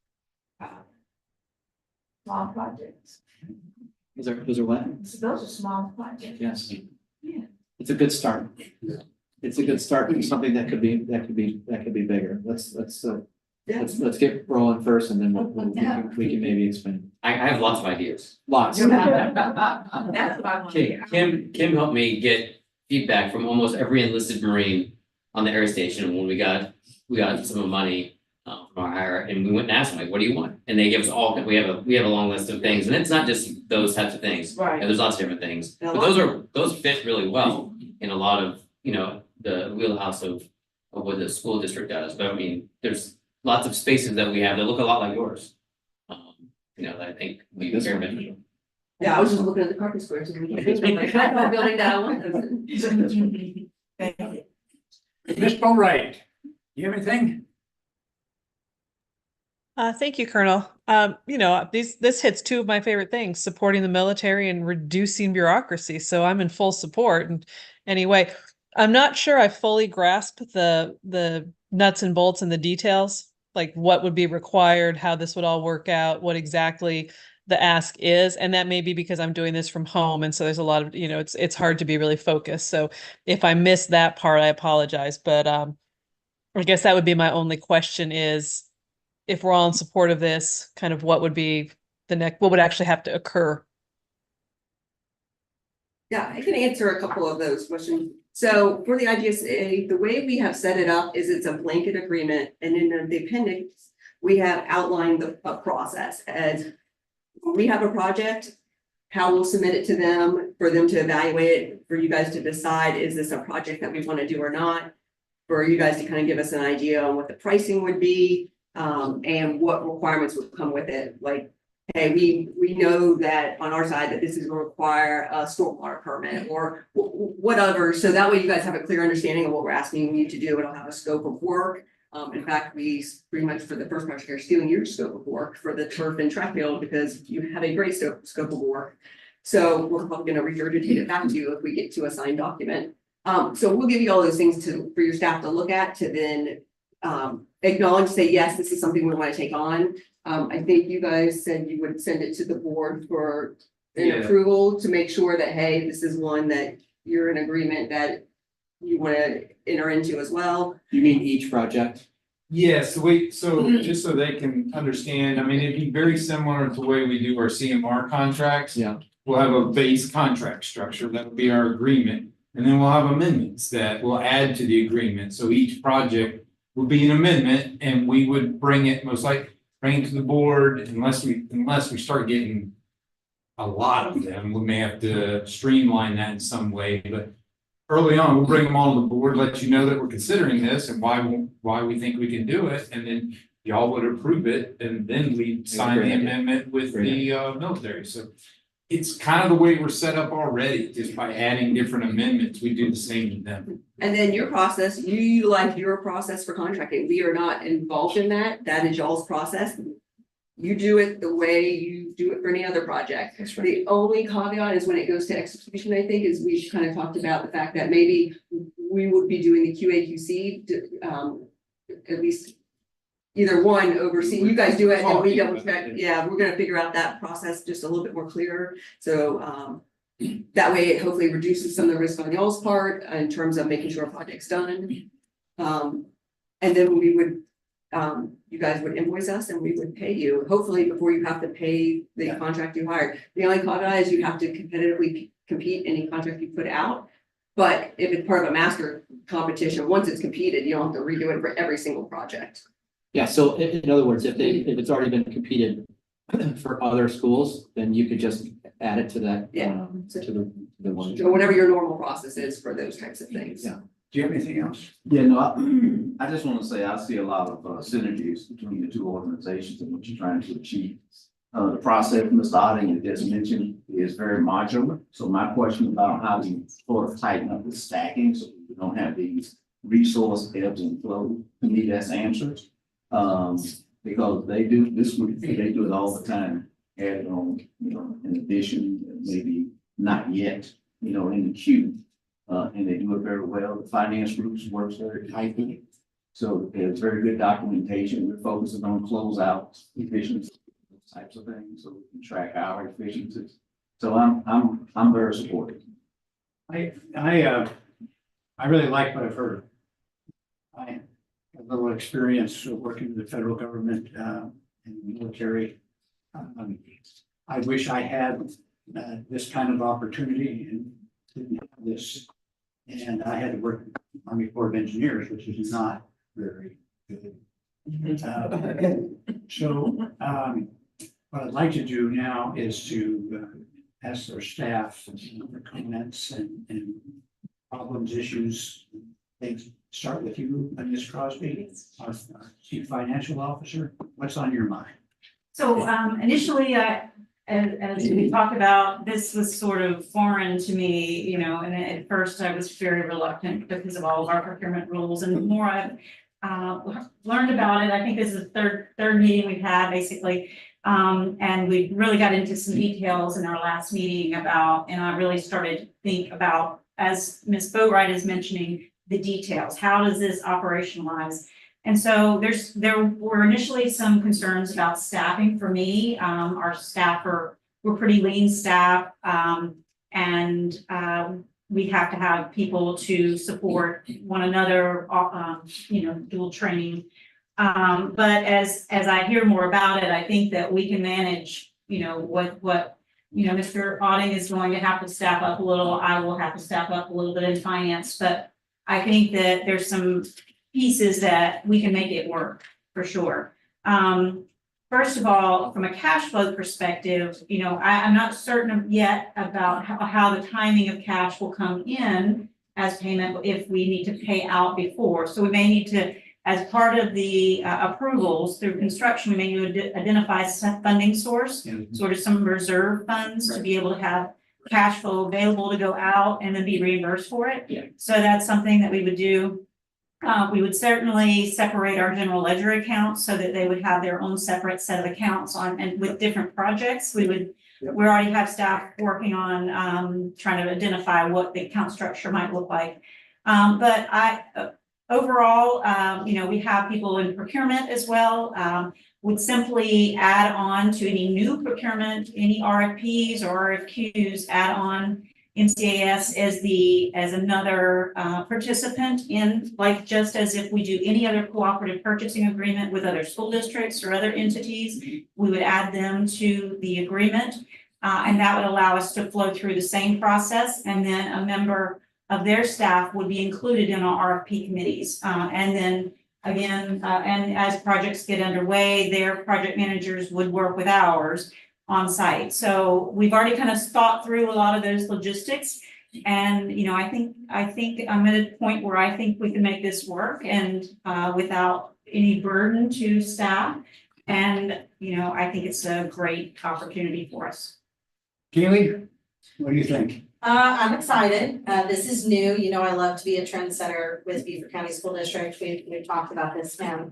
Small projects. Those are what? So those are small projects. Yes. Yeah. It's a good start. It's a good start to something that could be bigger. Let's get rolling first and then we can maybe expand. I have lots of ideas. Lots. That's what I want to hear. Kim helped me get feedback from almost every enlisted Marine on the air station when we got some money from our hire, and we went and asked them, like, what do you want? And they give us all, we have a long list of things, and it's not just those types of things. Right. There's lots of different things, Now, but those fit really well in a lot of, you know, the wheelhouse of what the school district does. But I mean, there's lots of spaces that we have that look a lot like yours. You know, that I think we very beneficial. Yeah, I was just looking at the carpet squares and we like, I know building that I want. Thank you. Ms. Boatwright, you have anything? Thank you, Colonel. You know, this hits two of my favorite things, supporting the military and reducing bureaucracy. So I'm in full support. And anyway, I'm not sure I fully grasp the nuts and bolts and the details, like what would be required, how this would all work out, what exactly the ask is, and that may be because I'm doing this from home, and so there's a lot of, it's hard to be really focused. So if I miss that part, I apologize. But I guess that would be my only question is, if we're all in support of this, kind of what would be what would actually have to occur? Yeah, I can answer a couple of those questions. So for the IGSA, the way we have set it up is it's a blanket agreement, and in the appendix, we have outlined the process as we have a project, how we'll submit it to them, for them to evaluate it, for you guys to decide, is this a project that we want to do or not? For you guys to kind of give us an idea on what the pricing would be, and what requirements would come with it. Like, hey, we know that on our side that this is going to require a stormwater permit or whatever. So that way you guys have a clear understanding of what we're asking you to do. It'll have a scope of work. In fact, we pretty much for the first project are stealing your scope of work for the turf and track field because you have a great scope of work. So we're probably going to regurgitate it back to you if we get to a signed document. So we'll give you all those things for your staff to look at, to then acknowledge, say, yes, this is something we want to take on. I think you guys said you would send it to the board for an approval to make sure that, hey, this is one that you're in agreement that you want to enter into as well. You mean each project? Yes, so just so they can understand, I mean, it'd be very similar to the way we do our CMR contracts. Yeah. We'll have a base contract structure, that'll be our agreement, and then we'll have amendments that will add to the agreement. So each project will be an amendment, and we would bring it to the board unless we start getting a lot of them. We may have to streamline that in some way, but early on, we'll bring them all to the board, let you know that we're considering this and why we think we can do it, and then y'all would approve it, and then we sign the amendment with the military. So it's kind of the way we're set up already, just by adding different amendments, we do the same with them. And then your process, you utilize your process for contracting. We are not involved in that. That is y'all's process. You do it the way you do it for any other project. That's right. The only caveat is when it goes to execution, I think, is we kind of talked about the fact that maybe we would be doing the QA/QC, at least either one overseeing. You guys do it and we double check. Yeah, we're gonna figure out that process just a little bit more clear. So that way it hopefully reduces some of the risk on y'all's part in terms of making sure a project's done. And then we would, you guys would invoice us and we would pay you, hopefully before you have to pay the contract you hired. The only caveat is you have to competitively compete any contract you put out. But if it's part of a master competition, once it's competed, you don't have to redo it for every single project. Yeah, so in other words, if it's already been competed for other schools, then you could just add it to that. Yeah. To the one. So whatever your normal process is for those types of things. Yeah. Do you have anything else? Yeah, no, I just want to say, I see a lot of synergies between the two organizations and what you're trying to achieve. The process Mr. Otting had just mentioned is very modular. So my question about how we sort of tighten up the stacking so we don't have these resource ebbs and flows, to me, that's answers. Because they do this, they do it all the time, add on, in addition, maybe not yet, in the queue. And they do it very well. The finance groups works very tightly. So there's very good documentation. We're focusing on closeouts, efficiency, those types of things, so we can track our efficiencies. So I'm very supportive. I really like what I've heard. I have a little experience working in the federal government, and the military. I wish I had this kind of opportunity and didn't have this. And I had to work in the Army Corps of Engineers, which is not very good. What I'd like to do now is to ask our staff for comments and problems, issues, things. Start with you, Ms. Crosby, our Chief Financial Officer. What's on your mind? So initially, as we talked about, this was sort of foreign to me, and at first I was very reluctant because of all of our procurement rules, and the more I've learned about it, I think this is the third meeting we've had basically. And we really got into some details in our last meeting and I really started to think about, as Ms. Boatwright is mentioning, the details. How does this operationalize? And so there were initially some concerns about staffing for me. Our staff we're pretty lean staff. We have to have people to support one another, dual training. But as I hear more about it, I think that we can manage, what Mr. Otting is going to have to staff up a little. I will have to staff up a little bit in finance, but I think that there's some pieces that we can make it work for sure. First of all, from a cash flow perspective, I'm not certain yet about how the timing of cash will come in as payment if we need to pay out before. So we may need to, as part of the approvals through construction, we may need to identify some funding source, sort of some reserve funds to be able to have cash flow available to go out and then be reimbursed for it. Yeah. So that's something that we would do. We would certainly separate our general ledger accounts so that they would have their own separate set of accounts and with different projects. We already have staff working on trying to identify what the account structure might look like. Overall, we have people in procurement as well. Would simply add on to any new procurement, any RFPs or RFQs, add on NCAS as another participant in, like, just as if we do any other cooperative purchasing agreement with other school districts or other entities, we would add them to the agreement. And that would allow us to flow through the same process, and then a member of their staff would be included in our RFP committees. And then again, and as projects get underway, their project managers would work with ours on site. So we've already kind of thought through a lot of those logistics. And, I think I'm at a point where I think we can make this work and without any burden to staff. And, I think it's a great opportunity for us. Kaylee, what do you think? I'm excited. This is new. I love to be a trendsetter with Beaufort County School District. We've talked about this now.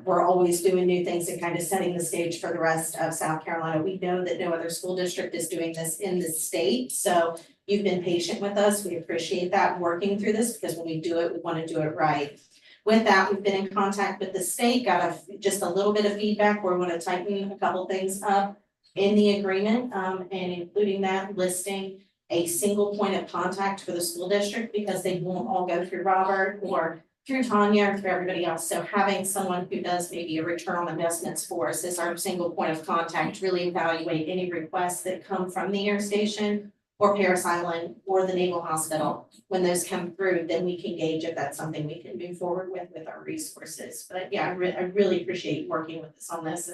We're always doing new things and kind of setting the stage for the rest of South Carolina. We know that no other school district is doing this in the state. So you've been patient with us. We appreciate that, working through this, because when we do it, we want to do it right. With that, we've been in contact with the state, got just a little bit of feedback. We're going to tighten a couple things up in the agreement, and including that listing a single point of contact for the school district, because they won't all go through Robert or through Tanya or through everybody else. So having someone who does maybe a return on investments for us as our single point of contact to really evaluate any requests that come from the air station or Paris Island or the Naval Hospital. When those come through, then we can gauge if that's something we can move forward with our resources. But yeah, I really appreciate working with us on this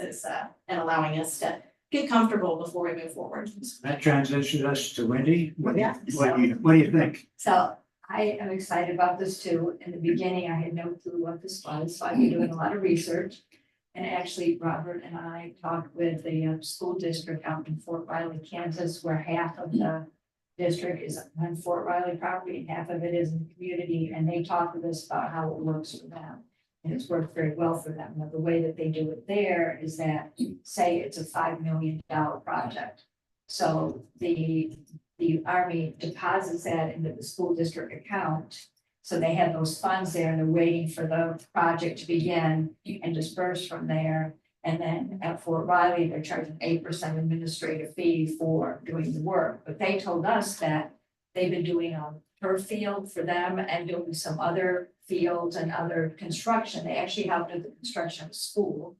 and allowing us to get comfortable before we move forward. That transitions us to Wendy. What do Yeah. you think? So I am excited about this too. In the beginning, I had no clue what this was, so I've been doing a lot of research. And actually, Robert and I talked with the school district out in Fort Riley, Kansas, where half of the district is on Fort Riley property and half of it is in the community. And they talked with us about how it works for them. And it's worked very well for them. Now, the way that they do it there is that, say it's a $5 million project. So the Army deposits that into the school district account. So they have those funds there and they're waiting for the project to begin and disperse from there. And then at Fort Riley, they're charging 8% administrative fee for doing the work. But they told us that they've been doing per field for them and doing some other fields and other construction. They actually helped with the construction of school,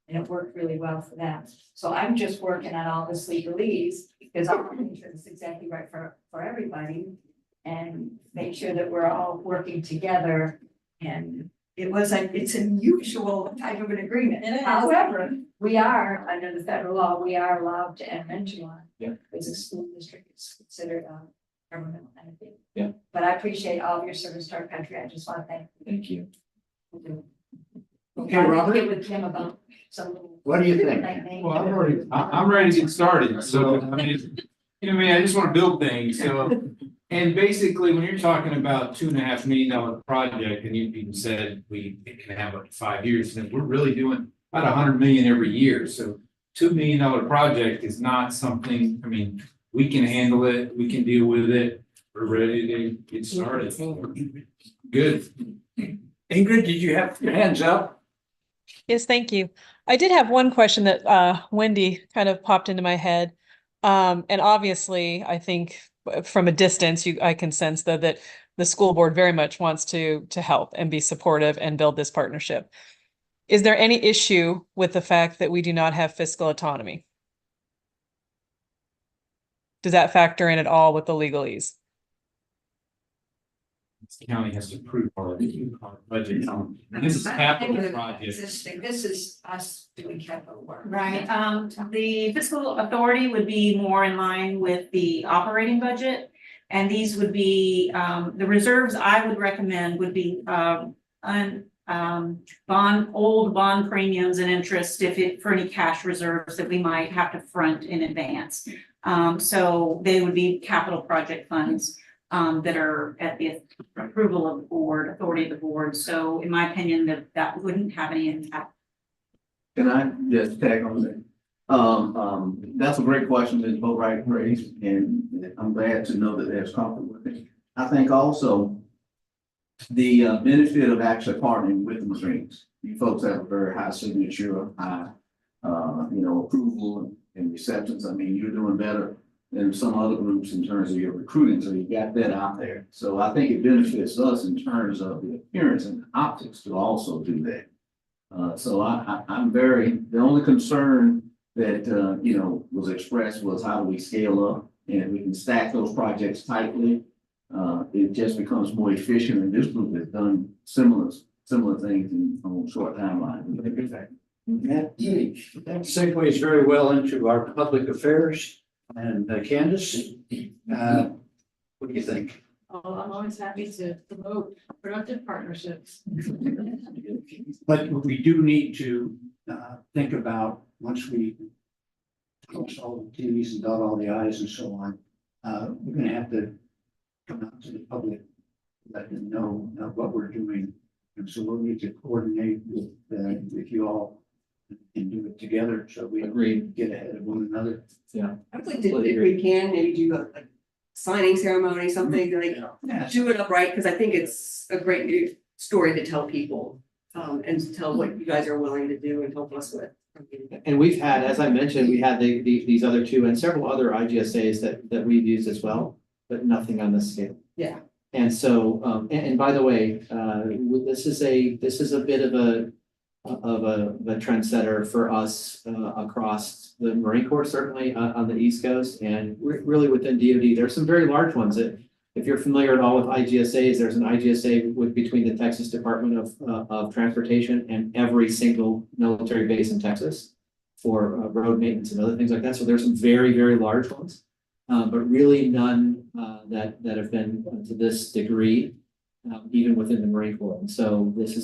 and it worked really well for them. So I'm just working on all this legalese because I want to make sure it's exactly right for everybody and make sure that we're all working together. And it's an unusual type of an agreement. However, we are, under the federal law, we are allowed to enter into one. Yeah. Because a school district is considered a governmental entity. Yeah. But I appreciate all of your service to our country. I just want to thank you. Thank you. Okay, Robert. Get with Kim about some. What do you think? Well, I'm ready to get started. So, I just want to build things. So, and basically, when you're talking about $2.5 million project, and you even said it can have up to 5 years, and we're really doing about 100 million every year. So, $2 million project is not something. We can handle it. We can deal with it. We're ready to get started. Good. Ingrid, did you have your hands up? Yes, thank you. I did have one question that Wendy kind of popped into my head. And obviously, I think from a distance, I can sense though that the school board very much wants to help and be supportive and build this partnership. Is there any issue with the fact that we do not have fiscal autonomy? Does that factor in at all with the legalese? The county has to approve our budget. This is capital project. This is us doing capital work. Right, the fiscal authority would be more in line with the operating budget. And these would be, the reserves I would recommend would be, old bond premiums and interest for any cash reserves that we might have to front in advance. So they would be capital project funds, that are at the approval of the board, authority of the board. So in my opinion, that wouldn't have any impact. Can I just tag on that? That's a great question, Ms. Boatright raised, and I'm glad to know that there's comfort with it. I think also the benefit of actually partnering with the Marines. You folks have a very high signature, high, approval and acceptance. I mean, you're doing better than some other groups in terms of your recruiting, so you got that out there. So I think it benefits us in terms of the appearance and the optics to also do that. So I'm the only concern that, was expressed was how do we scale up, and if we can stack those projects tightly, it just becomes more efficient, and this group has done similar things on a short timeline. That segues very well into our public affairs. And Candace, what do you think? Oh, I'm always happy to promote productive partnerships. But we do need to think about, once we cross all the T's and dot all the I's and so on, we're gonna have to come out to the public, let them know what we're doing. And so we'll need to coordinate with you all and do it together, so we get ahead of one another. Yeah. I would like to, if we can, maybe do a signing ceremony, something like, do it upright, because I think it's a great new story to tell people. And to tell what you guys are willing to do and help us with. And we've had, as I mentioned, we had these other two and several other IGSAs that we've used as well, but nothing on this scale. Yeah. And so, and by the way, this is a bit of a trendsetter for us across the Marine Corps, certainly on the East Coast, and really within DoD. There's some very large ones that, if you're familiar at all with IGSAs, there's an IGSA between the Texas Department of Transportation and every single military base in Texas for road maintenance and other things like that. So there's some very, very large ones, but really none that have been to this degree, even within the Marine Corps. And so this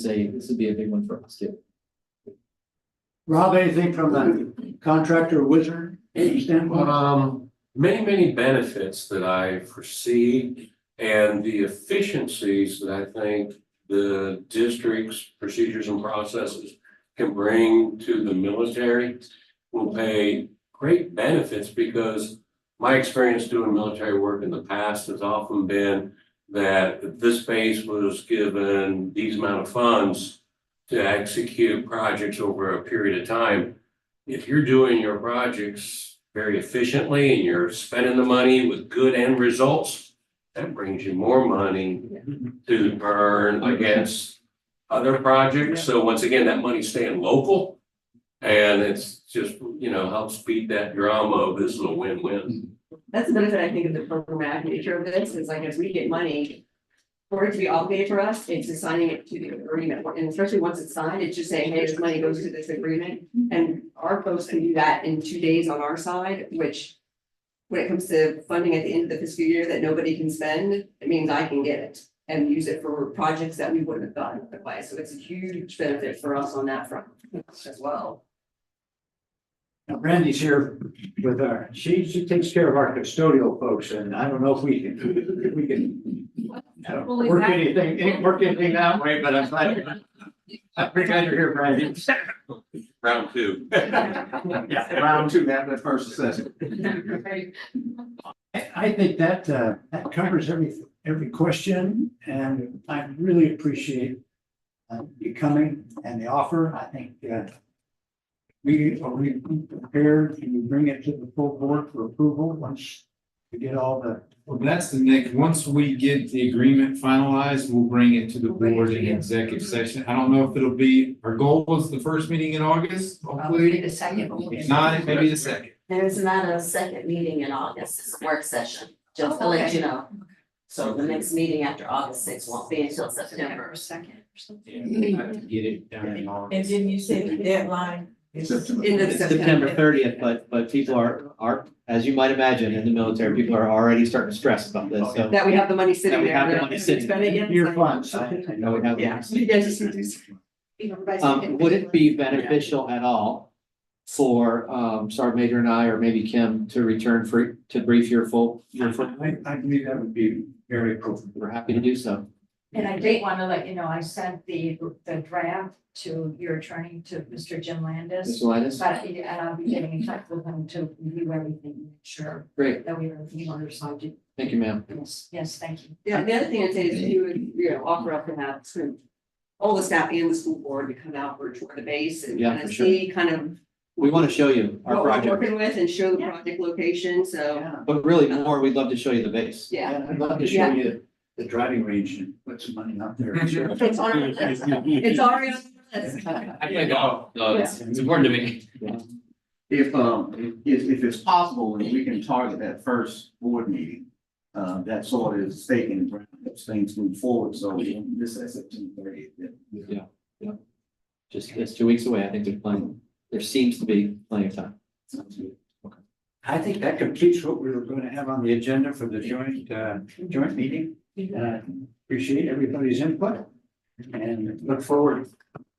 would be a big one for us too. Rob, anything from the contractor wizard standpoint? Many benefits that I foresee, and the efficiencies that I think the district's procedures and processes can bring to the military will pay great benefits, because my experience doing military work in the past has often been that this base was given these amount of funds to execute projects over a period of time. If you're doing your projects very efficiently and you're spending the money with good end results, that brings you more money to burn against other projects. So once again, that money's staying local, and it's just, helps beat that drama of this is a win-win. That's the benefit, I think, of the programmatic nature of this, is like, as we get money, for it to be obligated for us, it's assigning it to the agreement, and especially once it's signed, it's just saying, hey, this money goes to this agreement. And our folks can do that in 2 days on our side, which, when it comes to funding at the end of the fiscal year that nobody can spend, it means I can get it and use it for projects that we wouldn't have gotten otherwise. So it's a huge benefit for us on that front as well. Now Brandy's here with she takes care of our custodial folks, and I don't know if we can work anything that way, but I'm glad you're here, Brandy. Round two. Yeah, round two after the first assessment. I think that covers every question, and I really appreciate becoming and the offer. I think, we are prepared to bring it to the full board for approval once we get all the. Well, that's the next, once we get the agreement finalized, we'll bring it to the board in executive session. I don't know if it'll be, our goal was the first meeting in August, hopefully. The second. If not, it may be the second. There's not a second meeting in August, it's a work session, just to let you know. So the next meeting after August sixth won't be until September. Second or something. Yeah, I have to get it done in And August. didn't you say the deadline is? End of September 30th, but people are, as you might imagine, in the military, people are already starting to stress about this, so. That we have the money sitting That we there. have the money sitting Spend it yet. Your funds. I know we have. Yeah. You guys just reduce. Would it be beneficial at all for Sergeant Major and I, or maybe Kim, to return to brief your full? I believe that would be very appropriate. We're happy to do so. And I did want to let you know, I sent the draft to your attorney, to Mr. Jim Landis. Mr. Linus? But, and I'll be getting in touch with him to review everything, make sure Great, that we are in order, so I did, thank you, ma'am. yes, thank you. Yeah, the other thing I'd say is you would, offer up to have sort of all the staff and the school board to come out for a tour of the base and Yeah, kind for of sure. see kind of We want to show you our what we're project, working with and show the project location, so, but really more, we'd love to show you the base. yeah. And I'd love to show you the driving range and put some money out there. It's on our list. It's already on the list. I can't go, so it's important to me. If it's possible, and we can target that first board meeting, that sort of staking ground, as things move forward, so we don't miss that September 30th. Just, it's 2 weeks away, I think there seems to be plenty of time. I think that completes what we were going to have on the agenda for the joint meeting. Appreciate everybody's input and look forward to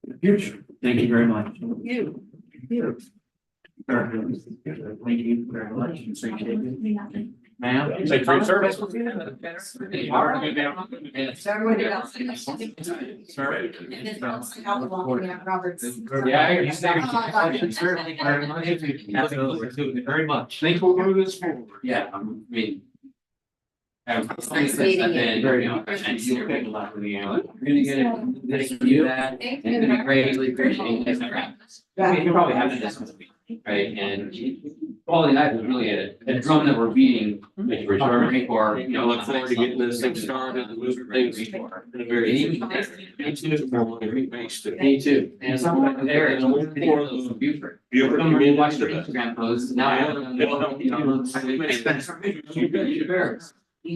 the future. Thank you very much. You. Thank you very much. Ma'am? Thank you for your service. Everybody else. Roberts. Yeah, you stay. Certainly very much. Absolutely, very much. Think we'll move this forward. Yeah, I mean. I've been very, and you'll pick a lot of the, really good at do that, and we greatly appreciate this. We probably have this with me, right, and quality night was really a drum that we're beating, like we're starting for, you know, look forward to getting this thing started and moving things in a very. Me too. And someone there, and we're for Beaufort. Beaufort Someone community watched the center. Instagram post, now I don't, you know,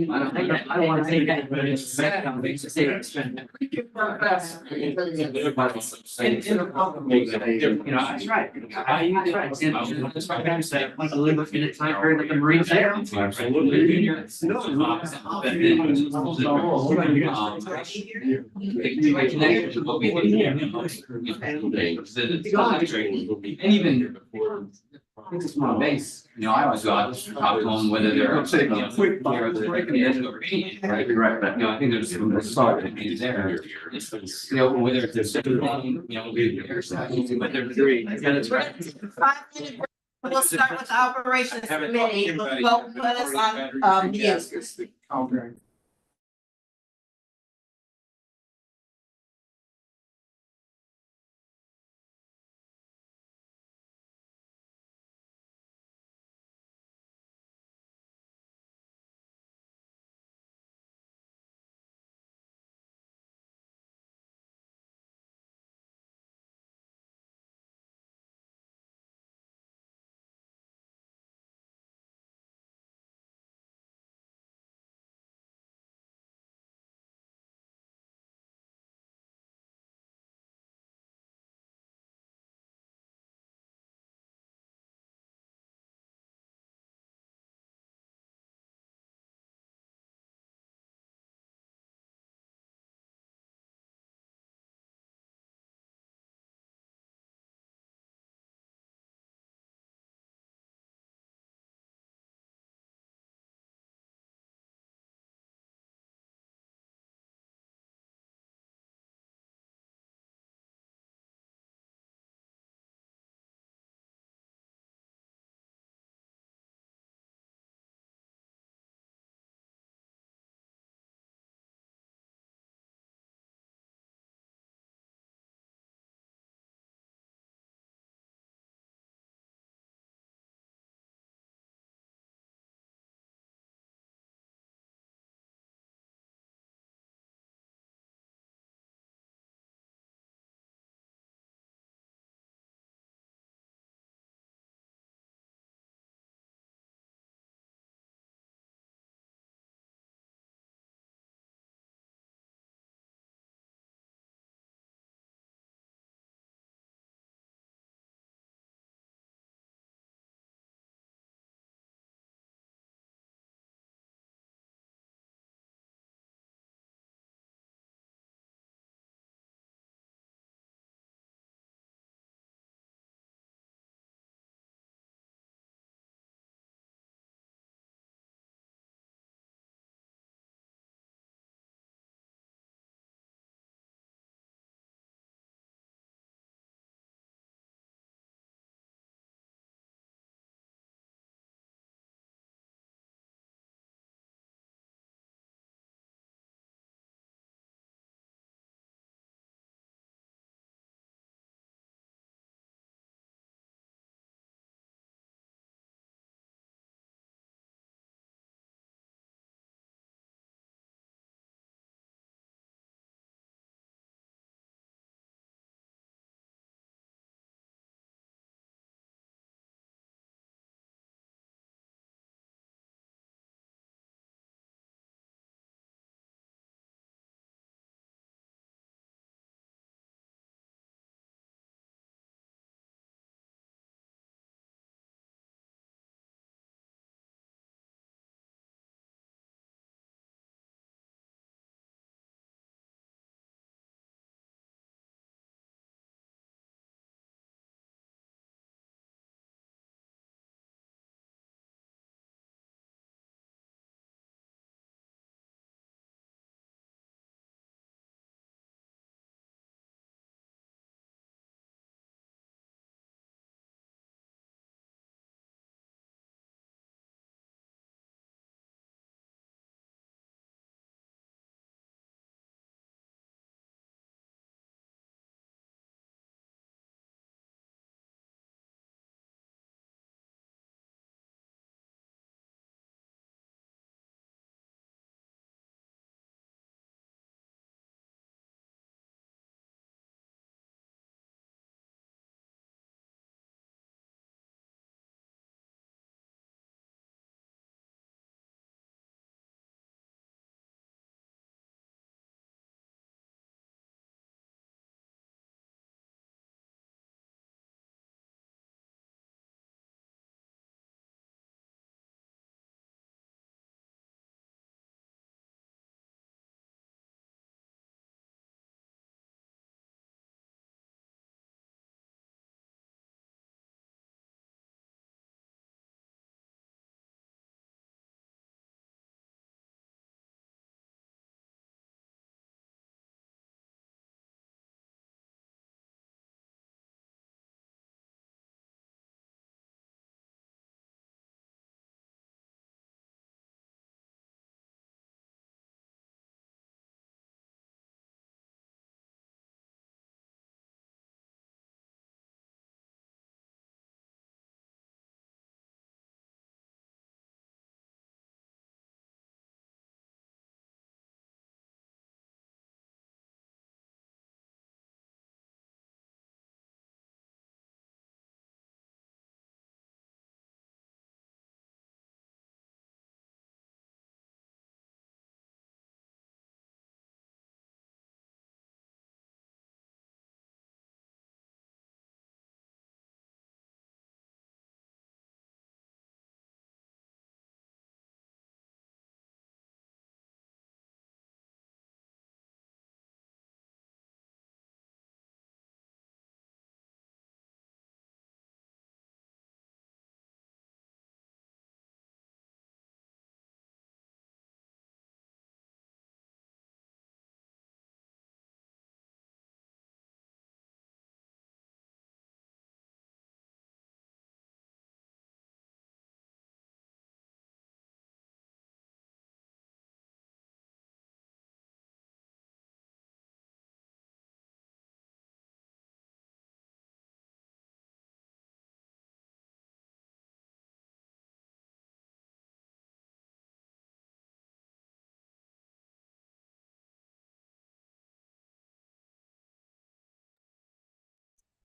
I don't think, I don't wanna say that, but it's sad, I'm to say it's been. You know, that's right. That's why I'm saying, like, a little bit of time period with the Marines there. Absolutely. And even before. It's a small base, you know, I always go out to top home, whether they're. You know, I think there's some solid things there. You know, whether it's a, you know, whether it's. We'll start with the operations committee, well, put us on, mute.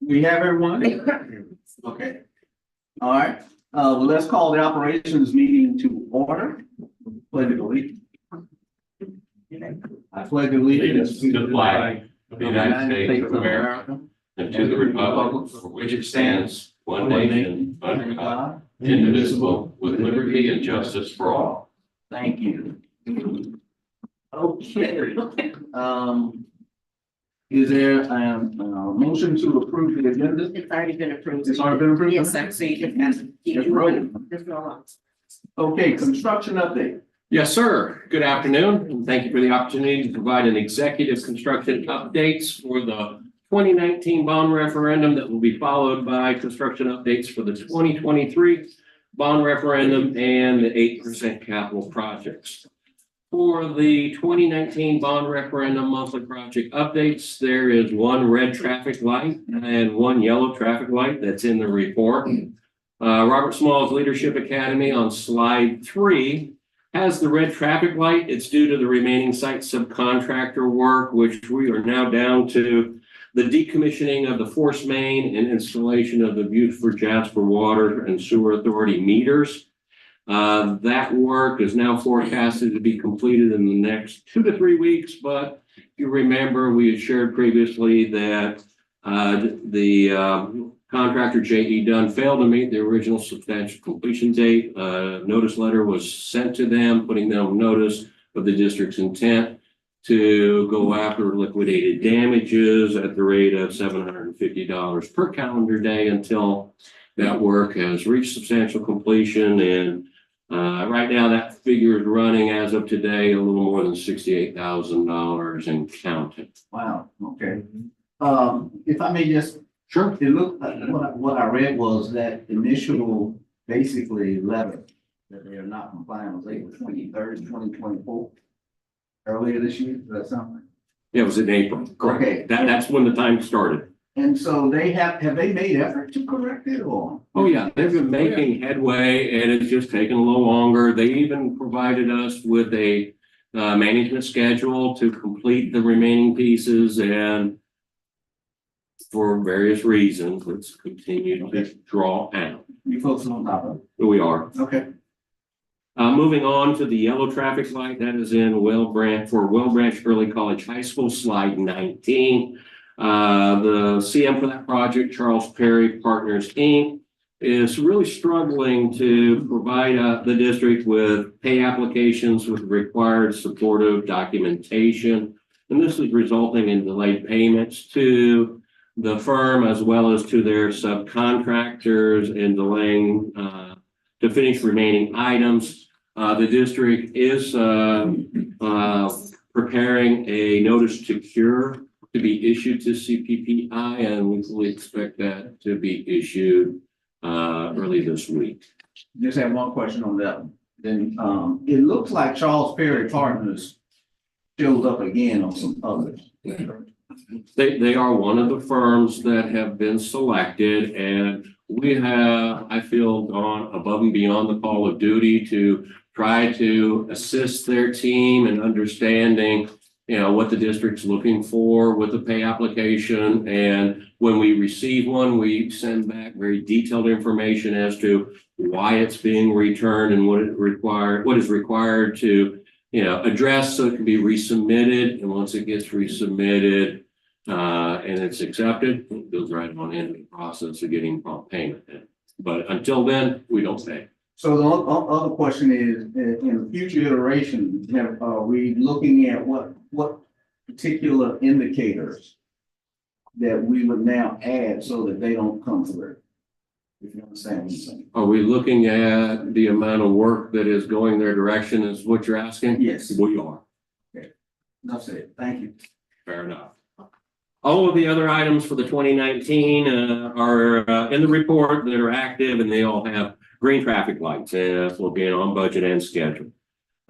We have everyone? Okay. All right, well, let's call the operations meeting to order. Pledge of allegiance. I pledge allegiance to the flag of the United States of America and to the republic for which it stands, one nation, under God, indivisible, with liberty and justice for all. Thank you. Okay, is there a motion to approve the agenda? It's already been approved. It's already been approved? Yes, sir, so you just have to keep It's it rolling. rolling. Just roll on. Okay, construction update. Yes, sir. Good afternoon, and thank you for the opportunity to provide an executive construction updates for the 2019 bond referendum that will be followed by construction updates for the 2023 bond referendum and the 8% capital projects. For the 2019 bond referendum monthly project updates, there is one red traffic light and one yellow traffic light that's in the report. Robert Small's Leadership Academy on slide 3 has the red traffic light. It's due to the remaining site subcontractor work, which we are now down to the decommissioning of the force main and installation of the Beaufort Jasper Water and Sewer Authority meters. That work is now forecasted to be completed in the next 2 to 3 weeks, but if you remember, we had shared previously that the contractor J.E. Dunn failed to meet the original substantial completion date. Notice letter was sent to them, putting them on notice of the district's intent to go after liquidated damages at the rate of $750 per calendar day until that work has reached substantial completion. And right now that figure is running as of today a little more than $68,000 and counting. Wow, okay. If I may just. Sure. It looked like what I read was that initial basically letter that they are not compliant was April 23rd, 2024. Earlier this year, is that something? Yeah, it was in April. Correct. Okay. That's when the time started. And so they have they made effort to correct it or? Oh, yeah, they've been making headway and it's just taken a little longer. They even provided us with a management schedule to complete the remaining pieces, and for various reasons, let's continue to draw out. You folks on top of it? We are. Okay. Moving on to the yellow traffic light that is in Well Branch Early College High School, slide 19. The CM for that project, Charles Perry Partners, Inc., is really struggling to provide the district with pay applications with required supportive documentation. And this is resulting in delayed payments to the firm as well as to their subcontractors and delaying to finish remaining items. The district is preparing a notice to cure to be issued to CPPI, and we fully expect that to be issued early this week. Just have one question on that one. Then it looks like Charles Perry Partners shows up again on some others. They are one of the firms that have been selected, and we have, I feel, gone above and beyond the call of duty to try to assist their team in understanding, what the district's looking for with the pay application. And when we receive one, we send back very detailed information as to why it's being returned and what is required to, address so it can be resubmitted. And once it gets resubmitted, and it's accepted, it goes right on into the process of getting prompt payment. But until then, we don't pay. So the other question is, in future iterations, are we looking at what particular indicators that we would now add so that they don't come through? If you understand what I'm saying. Are we looking at the amount of work that is going their direction is what you're asking? Yes. We are. Okay. That's it. Thank you. Fair enough. All of the other items for the 2019 are in the report that are active, and they all have green traffic lights for being on budget and schedule.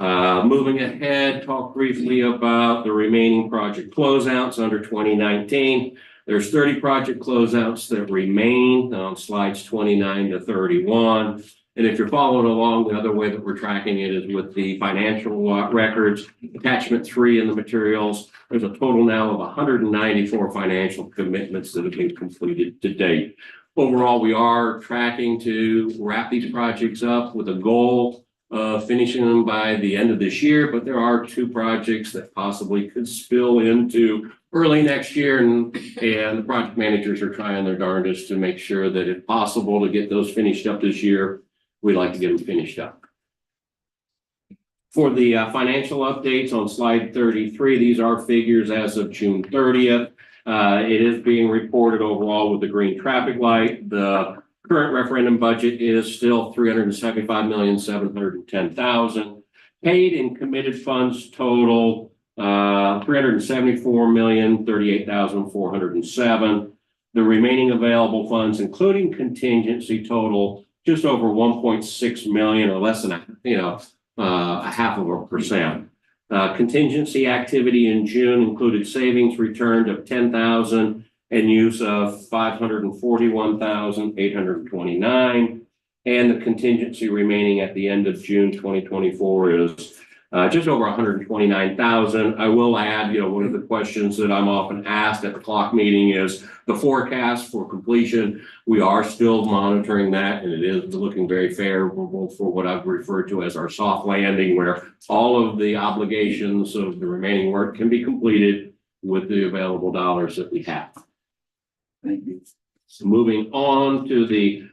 Moving ahead, talk briefly about the remaining project closeouts under 2019. There's 30 project closeouts that remain on slides 29 to 31. And if you're following along, the other way that we're tracking it is with the financial records, attachment 3 in the materials. There's a total now of 194 financial commitments that have been completed to date. Overall, we are tracking to wrap these projects up with a goal of finishing them by the end of this year, but there are 2 projects that possibly could spill into early next year, and the project managers are trying their darndest to make sure that if possible to get those finished up this year. We'd like to get them finished up. For the financial updates on slide 33, these are figures as of June 30th. It is being reported overall with the green traffic light. The current referendum budget is still $375,710,000. Paid and committed funds total $374,038,407. The remaining available funds, including contingency, total just over 1.6 million, or less than a 0.5%. Contingency activity in June included savings returned of 10,000 and use of 541,829. And the contingency remaining at the end of June 2024 is just over 129,000. I will add, one of the questions that I'm often asked at the clock meeting is the forecast for completion. We are still monitoring that, and it is looking very favorable for what I've referred to as our soft landing, where all of the obligations of the remaining work can be completed with the available dollars that we have. Thank you. So moving on to the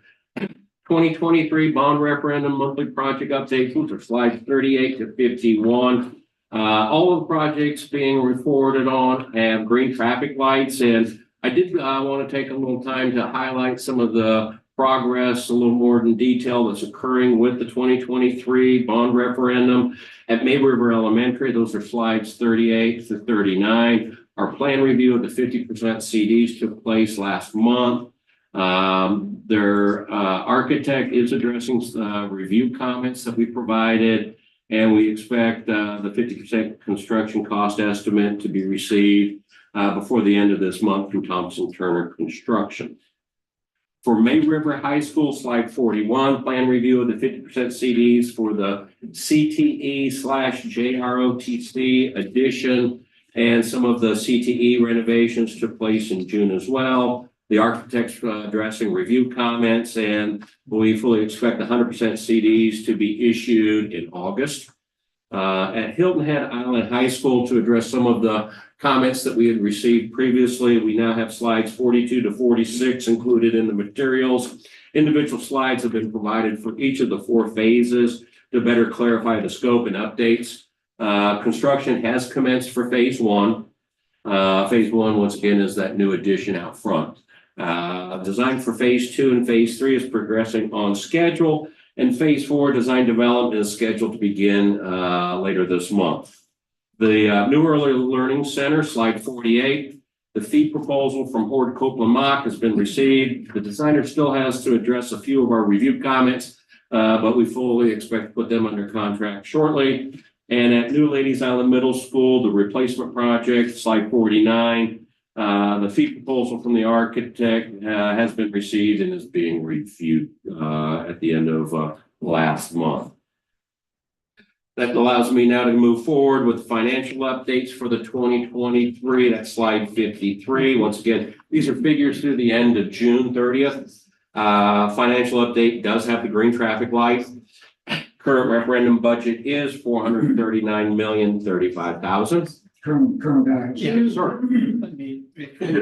2023 bond referendum monthly project updates, which are slides 38 to 51. All of the projects being reported on have green traffic lights, and I did want to take a little time to highlight some of the progress a little more in detail that's occurring with the 2023 bond referendum at May River Elementary. Those are slides 38 to 39. Our plan review of the 50% CDs took place last month. Their architect is addressing review comments that we provided, and we expect the 50% construction cost estimate to be received before the end of this month from Thompson Turner Construction. For May River High School, slide 41, plan review of the 50% CDs for the CTE/JROTC addition, and some of the CTE renovations took place in June as well. The architects addressing review comments, and we fully expect 100% CDs to be issued in August. At Hilton Head Island High School, to address some of the comments that we had received previously, we now have slides 42 to 46 included in the materials. Individual slides have been provided for each of the 4 phases to better clarify the scope and updates. Construction has commenced for phase 1. Phase 1, once again, is that new addition out front. Design for phase 2 and phase 3 is progressing on schedule, and phase 4 design development is scheduled to begin later this month. The new early learning center, slide 48, the fee proposal from Horde Copeland Mock has been received. The designer still has to address a few of our review comments, but we fully expect to put them under contract shortly. And at New Ladies Island Middle School, the replacement project, slide 49, the fee proposal from the architect has been received and is being reviewed at the end of last month. That allows me now to move forward with financial updates for the 2023. That's slide 53. Once again, these are figures through the end of June 30th. Financial update does have the green traffic light. Current referendum budget is $439,035,000. Colonel, Yeah, sir. let me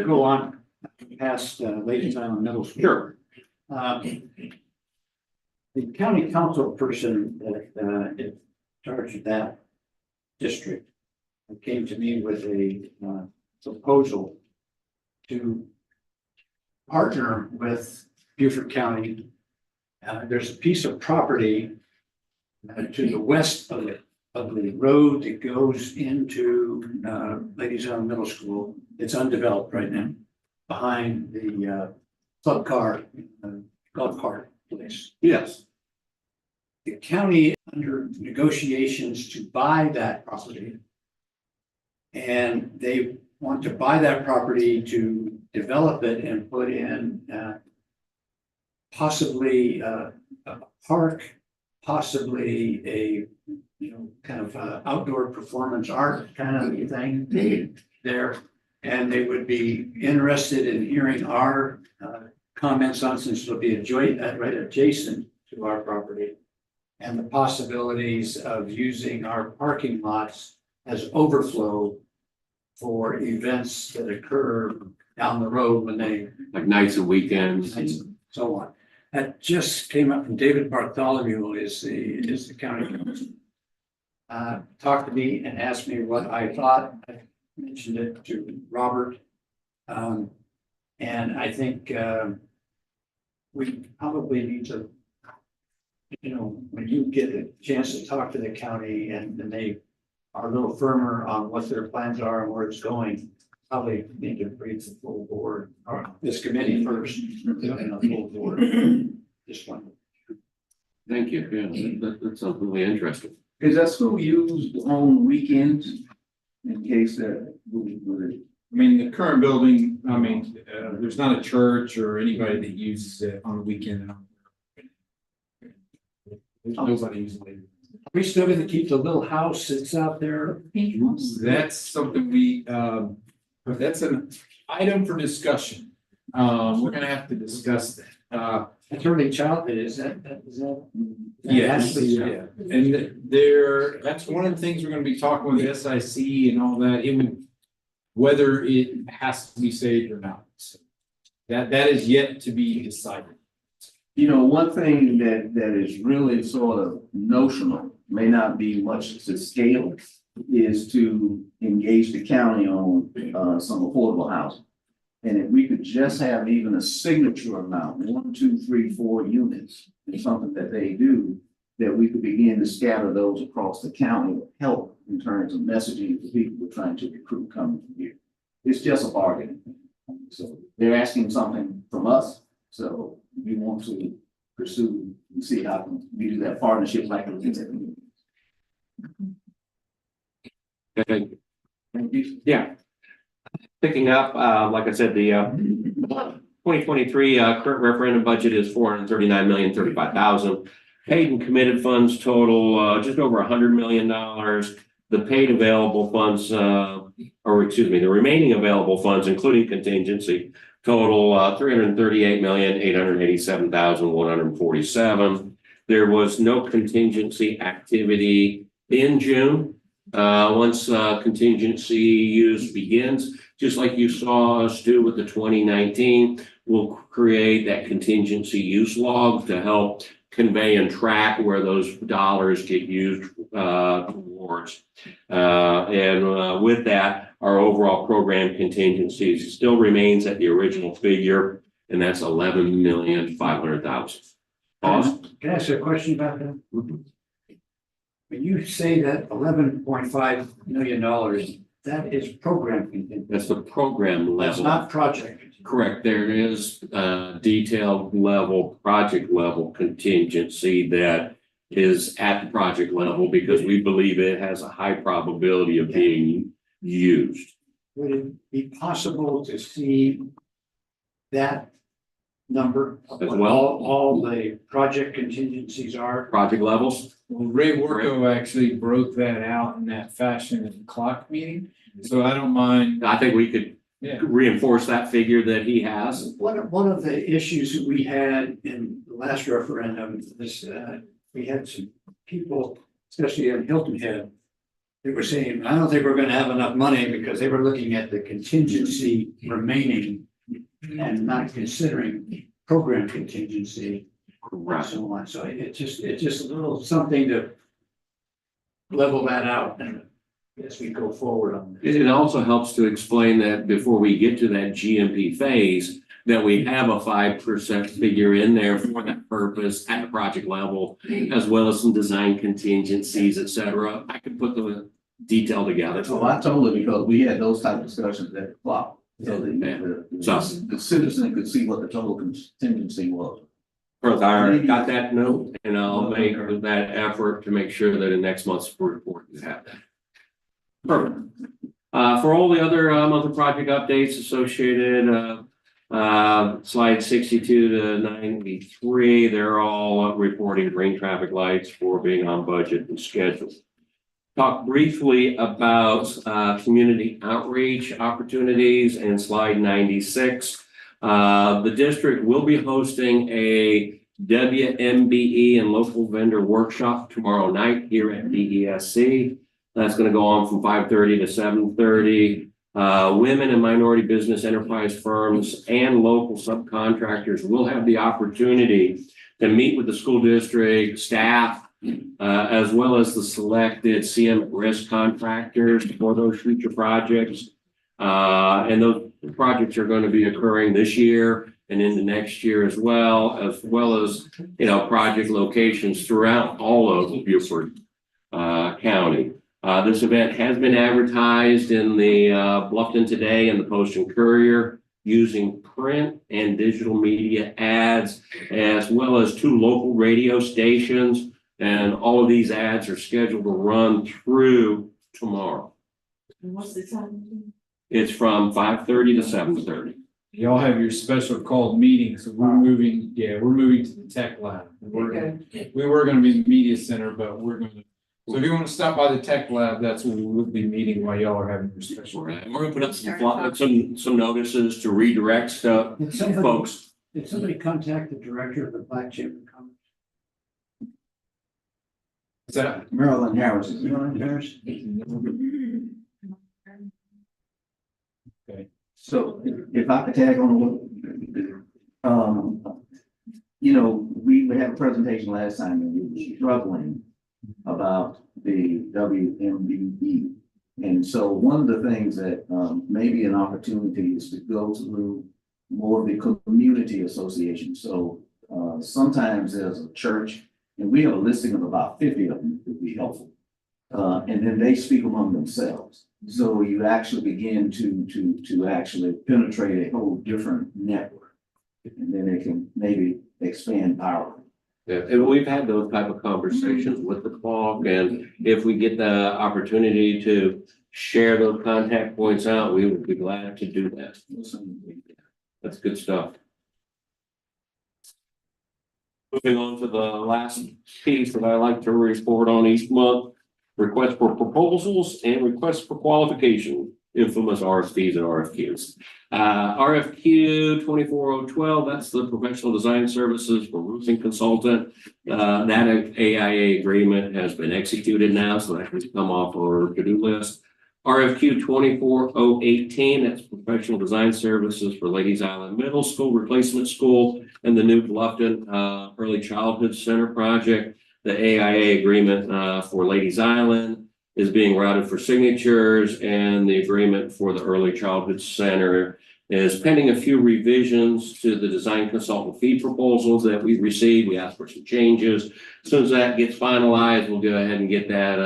go on past Ladies Island Middle School. Sure. The county council person that in charge of that district came to me with a proposal to partner with Beaufort County. There's a piece of property to the west of the road that goes into Ladies Island Middle School. It's undeveloped right now, behind the golf cart place. Yes. The county under negotiations to buy that property. And they want to buy that property to develop it and put in possibly a park, possibly a, kind of outdoor performance art kind of thing there. And they would be interested in hearing our comments on, since it'll be right adjacent to our property. And the possibilities of using our parking lots as overflow for events that occur down the road when they, Like nights and weekends. and so on. That just came up from David Bartholomew is the county council. Talked to me and asked me what I thought. I mentioned it to Robert. And I think we probably need to, when you get a chance to talk to the county and they are a little firmer on what their plans are and where it's going, probably need to brief the full board or this committee first, and the full board. This one. Thank you. Yeah, that sounds really interesting. Is that school used on weekends in case that we I mean, the current building, there's not a church or anybody that uses it on the weekend. There's nobody usually. Are we still gonna keep the little house that's out there? That's something that's an item for discussion. We're gonna have to discuss that. It's early childhood, is that? Yes, yeah, and that's one of the things we're gonna be talking with SIC and all that, whether it has to be saved or not. So that is yet to be decided. One thing that is really sort of notional, may not be much to scale, is to engage the county on some affordable housing. And if we could just have even a signature amount, 1, 2, 3, 4 units, is something that they do, that we could begin to scatter those across the county with help in terms of messaging to people we're trying to recruit coming from here. It's just a bargain. So they're asking something from us, so we want to pursue and see how we do that partnership like we did. Thank you. Yeah. Picking up, like I said, the 2023 current referendum budget is $439,035,000. Paid and committed funds total just over $100 million. The paid available funds, the remaining available funds, including contingency, total $338,887,147. There was no contingency activity in June. Once contingency use begins, just like you saw us do with the 2019, we'll create that contingency use log to help convey and track where those dollars get used towards. With that, our overall program contingencies still remains at the original figure, and that's $11,500,000. Can I ask you a question about that? When you say that $11.5 million, that is program contingency. That's the program level. That's not project. Correct. There is detailed level, project level contingency that is at the project level because we believe it has a high probability of being used. Would it be possible to see that number? As well? All the project contingencies are? Project levels? Well, Ray Warco actually broke that out in that fashion at the clock meeting, so I don't mind. I think we could reinforce that figure that he has. One of the issues that we had in the last referendum is we had some people, especially in Hilton Head, they were saying, I don't think we're gonna have enough money because they were looking at the contingency remaining and not considering program contingency. And so on. So it's just a little something to level that out as we go forward on this. It also helps to explain that before we get to that GMP phase, that we have a 5% figure in there for that purpose at the project level, as well as some design contingencies, et cetera. I could put the detail together. So I told her because we had those type of discussions at the clock. So the citizen could see what the total contingency was. I got that note, and I'll make that effort to make sure that in next month's report you have that. Perfect. For all the other monthly project updates associated Slide 62 to 93, they're all reporting green traffic lights for being on budget and schedule. Talk briefly about community outreach opportunities in slide 96. The district will be hosting a WMBE and local vendor workshop tomorrow night here at DESC. That's going to go on from 5:30 to 7:30. Women and minority business enterprise firms and local subcontractors will have the opportunity to meet with the school district staff, as well as the selected CM at risk contractors for those future projects. And those projects are going to be occurring this year and into next year as well as, project locations throughout all of Beaufort County. This event has been advertised in the Bluffton Today and the Post and Courier using print and digital media ads, as well as 2 local radio stations. And all of these ads are scheduled to run through tomorrow. What's the time? It's from 5:30 to 7:30. Y'all have your special called meeting, so we're moving to the tech lab. We were gonna be in the media center, but so if you want to stop by the tech lab, that's where we'll be meeting while y'all are having your special. Right. And we're gonna put up some notices to redirect stuff, folks. Did somebody contact the director of the Black Chamber of Commerce? Is that? Marilyn Harris. Marilyn Harris? Okay. So if I could tag on, we had a presentation last time and we were struggling about the WMBE. And so one of the things that may be an opportunity is to go through more of the community association. So sometimes there's a church and we have a listing of about 50 of them that would be helpful. And then they speak among themselves. So you actually begin to actually penetrate a whole different network. And then it can maybe expand power. Yeah, and we've had those type of conversations with the clock, and if we get the opportunity to share those contact points out, we would be glad to do that. That's good stuff. Moving on to the last piece that I like to report on each month, request for proposals and request for qualification, infamous RFPs and RFQs. RFQ 24012, that's the professional design services for roofing consultant. That AIA agreement has been executed now, so that has come off our to-do list. RFQ 24018, that's professional design services for Ladies Island Middle School, Replacement School, and the new Bluffton Early Childhood Center project. The AIA agreement for Ladies Island is being routed for signatures, and the agreement for the Early Childhood Center is pending a few revisions to the design consultant fee proposals that we received. We asked for some changes. As soon as that gets finalized, we'll go ahead and get that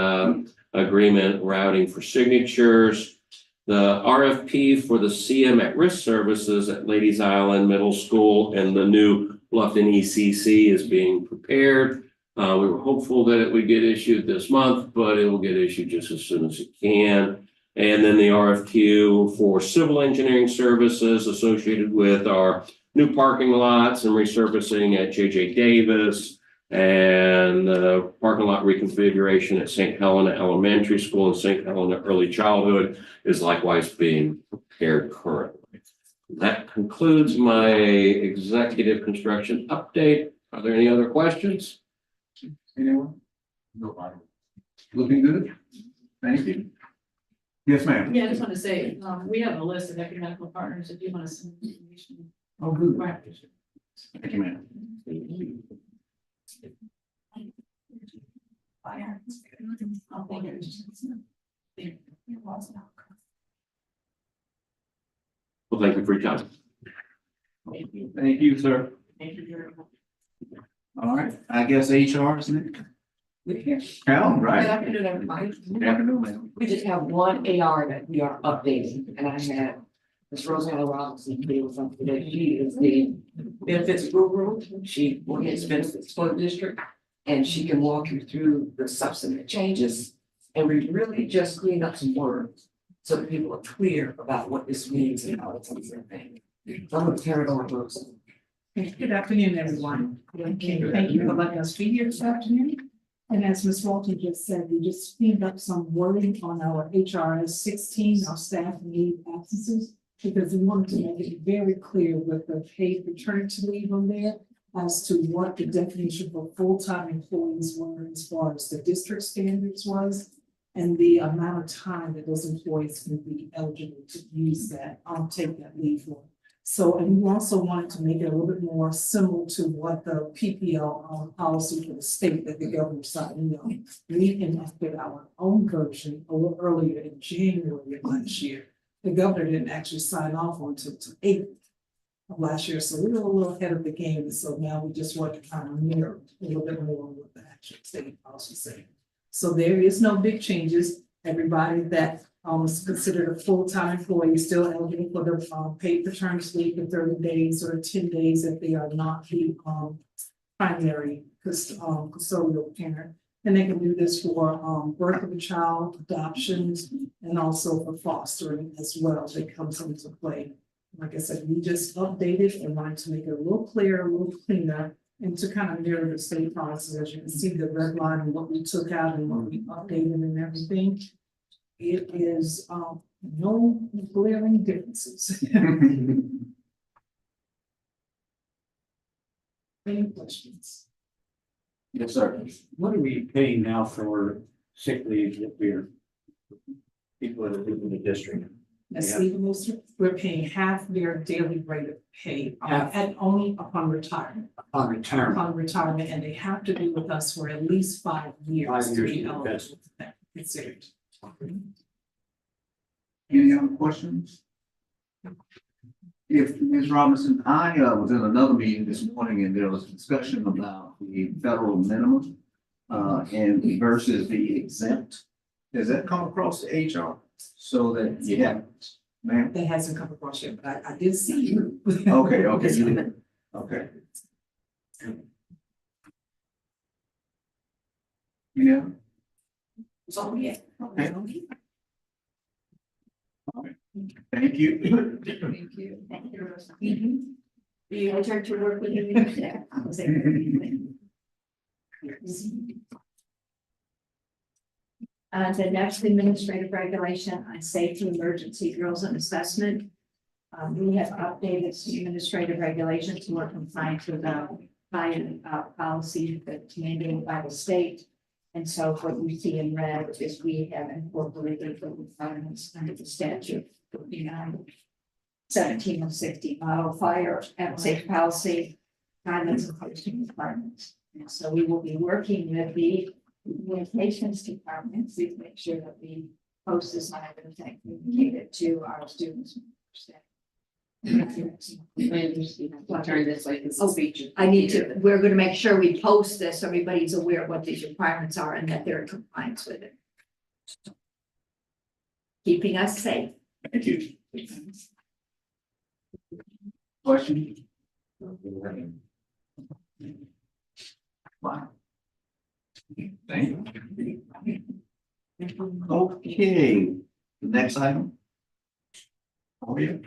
agreement routing for signatures. The RFP for the CM at risk services at Ladies Island Middle School and the new Bluffton ECC is being prepared. We were hopeful that it would get issued this month, but it will get issued just as soon as it can. And then the RFQ for civil engineering services associated with our new parking lots and resurfacing at JJ Davis and the parking lot reconfiguration at St. Helena Elementary School and St. Helena Early Childhood is likewise being prepared currently. That concludes my executive construction update. Are there any other questions? Anyone? Nobody. Looking good? Thank you. Yes, ma'am. Yeah, I just want to say, we have a list of ecumenical partners if you want to send information. Oh, good. Right. Thank you, ma'am. Well, thank you for your time. Thank you, sir. Thank you very much. All right, I guess HR is next. All right. Good afternoon, everybody. Good afternoon, ma'am. We just have one AR that we are updating, and I had Ms. Rosanna Robinson deal with something that she is the benefits guru. She gets benefits for the district, and she can walk you through the substantive changes. And we really just cleaned up some words so that people are clear about what this means and how it's everything. I'm gonna turn it over to us. Good afternoon, everyone. Okay, thank you for letting us be here this afternoon. And as Ms. Walton just said, we just cleaned up some wording on our HRS 16, our staff leave absences, because we wanted to make it very clear with the paid paternity leave on there as to what the definition for full-time employees were as far as the district standards was, and the amount of time that those employees can be eligible to use that, take that leave for. So, and we also wanted to make it a little bit more similar to what the PPL policy for the state that the governor signed on. We enacted our own version a little earlier in January of last year. The governor didn't actually sign off on until April of last year, so we were a little ahead of the game. So now we just want to kind of mirror a little bit more what the actual state policy saying. So there is no big changes. Everybody that is considered a full-time employee is still eligible for the paid paternity leave for 30 days or 10 days if they are not the primary custodial parent. And they can do this for birth of a child, adoptions, and also for fostering as well. That comes into play. Like I said, we just updated and wanted to make it a little clearer, a little cleaner, and to kind of mirror the state policies. As you can see, the red line and what we took out and what we updated and everything. It is no glaring differences. Any questions? Yes, sir. What are we paying now for sick leave that we're people that live in the district? As legal, we're paying half their daily rate of pay and only upon retirement. On retirement. Upon retirement, and they have to be with us for at least 5 years. 5 to years be to eligible invest. for that. Considered. Any other questions? If Ms. Robinson, I was in another meeting this morning and there was discussion about the federal minimum and versus the exempt. Does that come across the HR so that you have, ma'am? That hasn't come across yet, but I did see you. Okay, okay, you did. Okay. Yeah. So, yeah. Okay. Thank you. Thank you. Thank you. You return to work with you. The next administrative regulation on safety, emergency drills and assessment. We have updated the administrative regulations to more compliant with policy that's mandated by the state. And so what you see in red is we have incorporated the requirements under the statute 1760 model fire and safe policy guidelines and posting requirements. And so we will be working with the communications department to make sure that we post this on and communicate it to our students. Turn this way, because it's featured. I need to, we're going to make sure we post this so everybody's aware of what these requirements are and that they're in compliance with it. Keeping us safe. Thank you. Question? Wow. Thank you. Okay, the next item. Oh, yeah.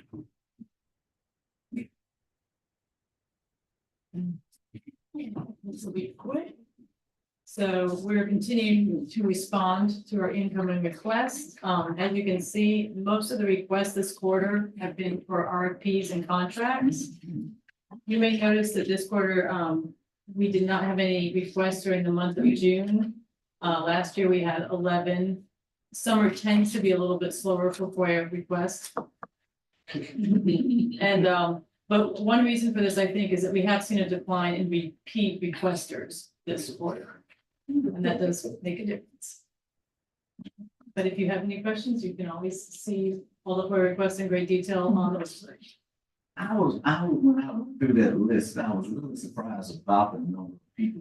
This will be quick. So we're continuing to respond to our incoming requests. As you can see, most of the requests this quarter have been for RFPs and contracts. You may notice that this quarter, we did not have any requests during the month of June. Last year we had 11. Summer tends to be a little bit slower for FOIA requests. And but one reason for this, I think, is that we have seen a decline in repeat requesters this quarter. And that does make a difference. But if you have any questions, you can always see all the FOIA requests in great detail on the website. I was when I went through that list, I was really surprised about the number of people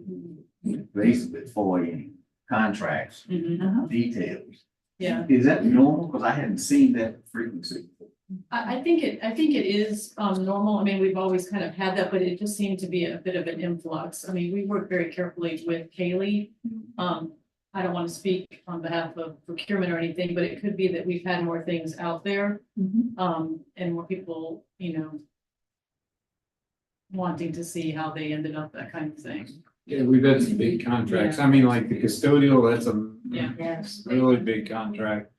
who basically for any contracts, details. Yeah. Is that normal? Because I hadn't seen that frequency before. I think it is normal. I mean, we've always kind of had that, but it just seemed to be a bit of an influx. I mean, we work very carefully with Kaylee. I don't want to speak on behalf of procurement or anything, but it could be that we've had more things out there. And more people, wanting to see how they ended up, that kind of thing. Yeah, we've had some big contracts. I mean, like the custodial, that's a Yeah. really big contract.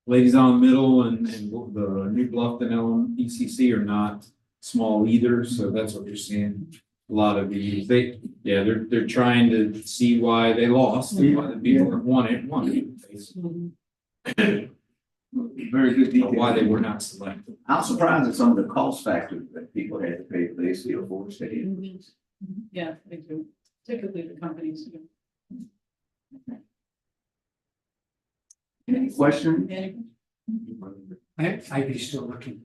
Ladies on Middle and the New Bluffton ECC are not small either, so that's what you're seeing. A lot of these, they're trying to see why they lost, why the people won it, basically. Very good detail. Why they were not selected. I'm surprised at some of the cost factors that people had to pay, but they still afford to stay in. Yeah, they do. Typically the companies do. Any questions? Any- I'd be still looking.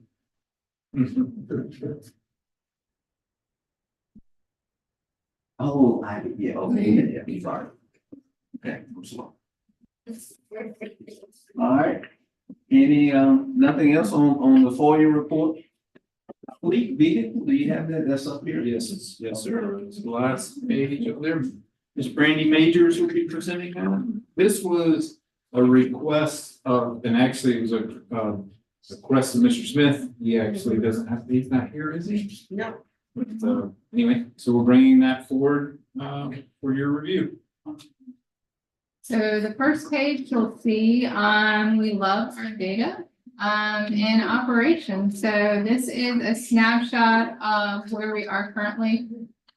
Oh, okay, sorry. Okay, I'm slow. All right. Any, nothing else on the FOIA report? Fleet vehicle, do you have that? That's up here? Yes, sir. It's the last page up there. Ms. Brandy Majors will be presenting now. This was a request of, and actually it was a request of Mr. Smith. He actually doesn't have, he's not here, is he? No. But, anyway, so we're bringing that forward, for your review. So the first page you'll see, we love our data in operation. So this is a snapshot of where we are currently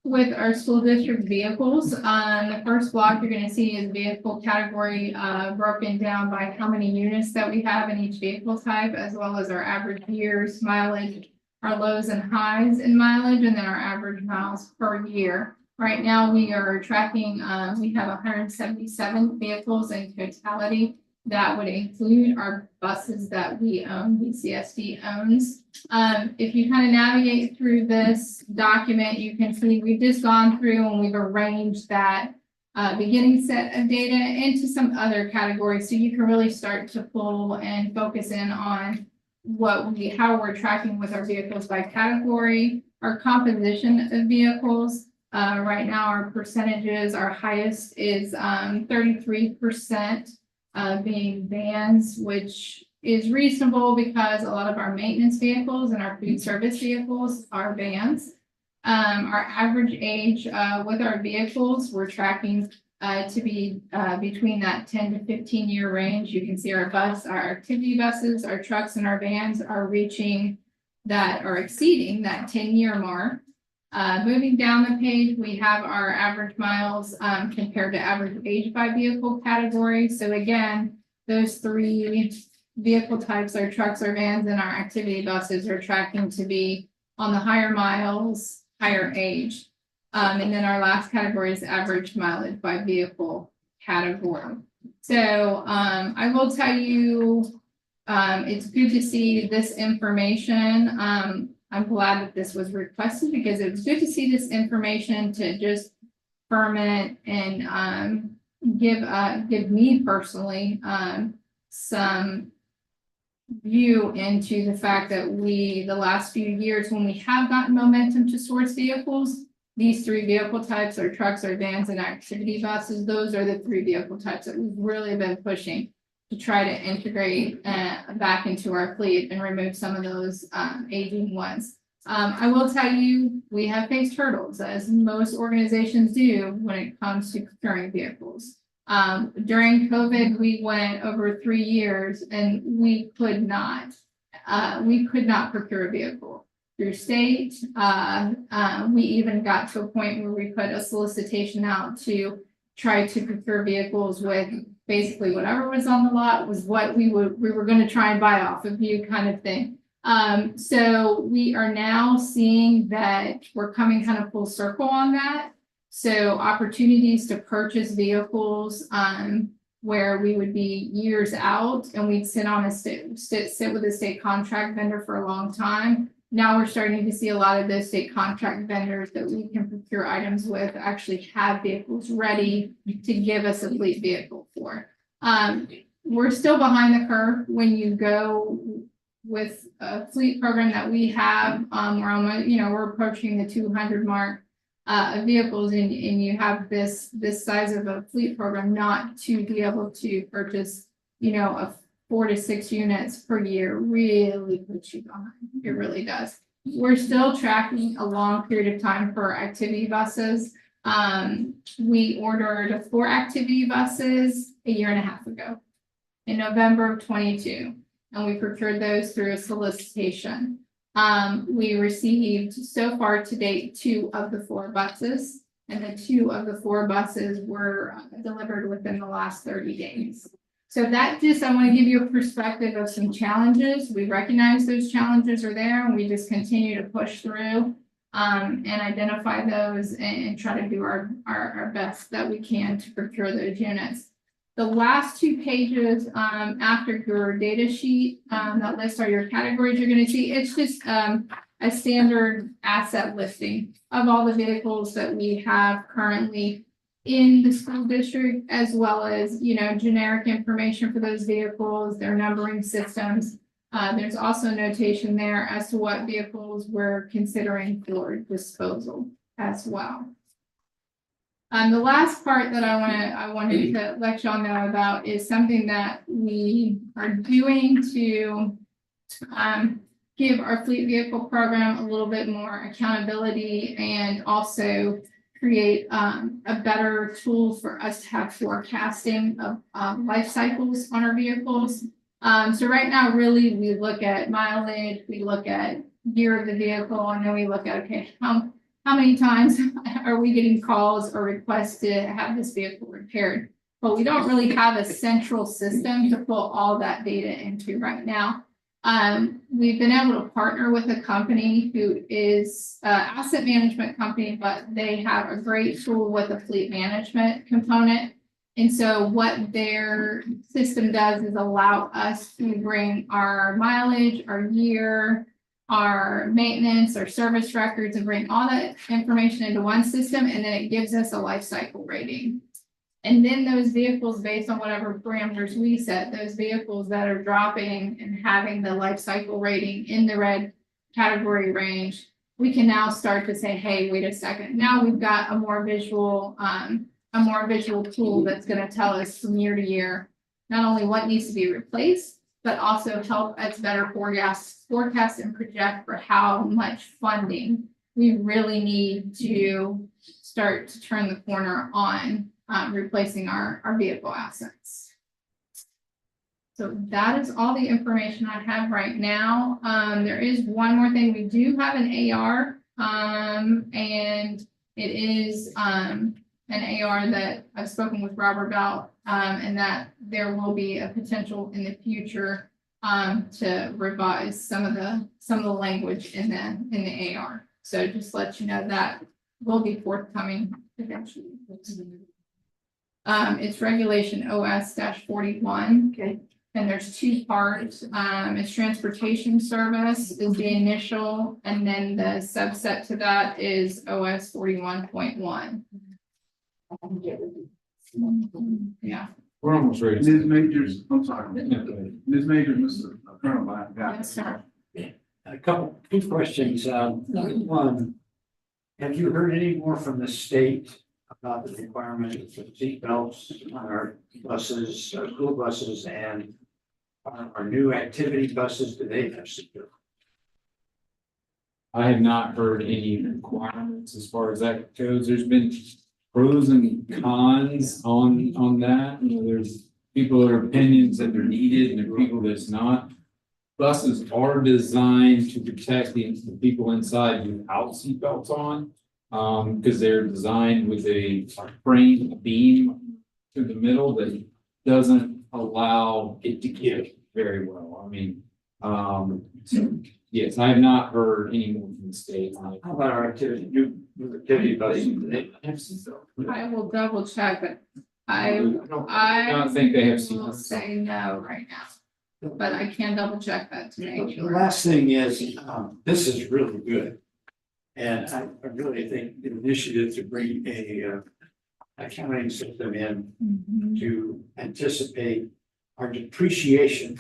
with our school district vehicles. The first block you're going to see is vehicle category broken down by how many units that we have in each vehicle type, as well as our average years, mileage, our lows and highs in mileage, and then our average miles per year. Right now, we are tracking, we have 177 vehicles in totality. That would include our buses that we own, BCSD owns. If you kind of navigate through this document, you can see we've just gone through and we've arranged that beginning set of data into some other categories. So you can really start to pull and focus in on how we're tracking with our vehicles by category, our composition of vehicles. Right now, our percentages, our highest is 33% being vans, which is reasonable because a lot of our maintenance vehicles and our food service vehicles are vans. Our average age with our vehicles, we're tracking to be between that 10 to 15 year range. You can see our activity buses, our trucks, and our vans are reaching that or exceeding that 10-year mark. Moving down the page, we have our average miles compared to average age by vehicle category. So again, those three vehicle types, our trucks, our vans, and our activity buses are tracking to be on the higher miles, higher age. And then our last category is average mileage by vehicle category. So I will tell you, it's good to see this information. I'm glad that this was requested because it was good to see this information to just ferment and give me personally some view into the fact that the last few years when we have gotten momentum to source vehicles, these three vehicle types are trucks, or vans, and activity buses. Those are the three vehicle types that we've really been pushing to try to integrate back into our fleet and remove some of those aging ones. I will tell you, we have faced hurdles, as most organizations do, when it comes to procuring vehicles. During COVID, we went over 3 years and we could not procure a vehicle through state. We even got to a point where we put a solicitation out to try to procure vehicles with basically whatever was on the lot was what we were going to try and buy off of you, kind of thing. So we are now seeing that we're coming kind of full circle on that. So opportunities to purchase vehicles where we would be years out and we'd sit with a state contract vendor for a long time. Now we're starting to see a lot of those state contract vendors that we can procure items with actually have vehicles ready to give us a fleet vehicle for. We're still behind the curve when you go with a fleet program that we have. We're almost, we're approaching the 200 mark of vehicles, and you have this size of a fleet program not to be able to purchase, a 4 to 6 units per year really puts you behind. It really does. we're still tracking a long period of time for activity buses. We ordered 4 activity buses a year and a half ago in November of 22, and we procured those through a solicitation. We received so far to date 2 of the 4 buses, and the 2 of the 4 buses were delivered within the last 30 days. So that just, I want to give you a perspective of some challenges. We recognize those challenges are there, and we just continue to push through and identify those and try to do our best that we can to procure those units. The last 2 pages after your data sheet that lists all your categories you're going to see, it's just a standard asset listing of all the vehicles that we have currently in the school district, as well as, you know, generic information for those vehicles, their numbering systems. There's also notation there as to what vehicles we're considering for disposal as well. The last part that I wanted to let y'all know about is something that we are doing to give our fleet vehicle program a little bit more accountability and also create a better tool for us to have forecasting of life cycles on our vehicles. So right now, really, we look at mileage, we look at year of the vehicle, and then we look at, okay, how many times are we getting calls or requests to have this vehicle repaired? But we don't really have a central system to pull all that data into right now. We've been able to partner with a company who is an asset management company, but they have a great tool with a fleet management component. And so what their system does is allow us to bring our mileage, our year, our maintenance, our service records, and bring all that information into one system, and then it gives us a life cycle rating. And then those vehicles, based on whatever parameters we set, those vehicles that are dropping and having the life cycle rating in the red category range, we can now start to say, hey, wait a second, now we've got a more visual tool that's going to tell us from year to year, not only what needs to be replaced, but also help us better forecast and project for how much funding we really need to start to turn the corner on replacing our vehicle assets. So that is all the information I have right now. There is one more thing. We do have an AR, and it is an AR that I've spoken with Robert about, and that there will be a potential in the future to revise some of the language in the AR. So just let you know that will be forthcoming eventually. It's regulation OS-41. Okay. And there's 2 parts. It's transportation service is the initial, and then the subset to that is OS 41.1. Yeah. We're almost ready. Ms. Majors, I'm sorry. Ms. Majors, Mr. Colonel, I got Yes, sir. A couple, 2 questions. One, have you heard any more from the state about the requirement of seat belts on our buses, our school buses, and our new activity buses? Do they have seat belts? I have not heard any requirements as far as that goes. There's been pros and cons on that. You know, there's people that are opinions that they're needed and there are people that's not. Buses are designed to protect the people inside without seatbelts on, because they're designed with a frame beam to the middle that doesn't allow it to give very well. I mean, so yes, I have not heard any more from the state on it. How about our new activity buses? Do they have seat belts? I will double check, but I don't think they have will seatbelts. say no right now, but I can double check that to make The sure. last thing is, this is really good. And I really think the initiative to bring a accounting system in to anticipate our depreciation.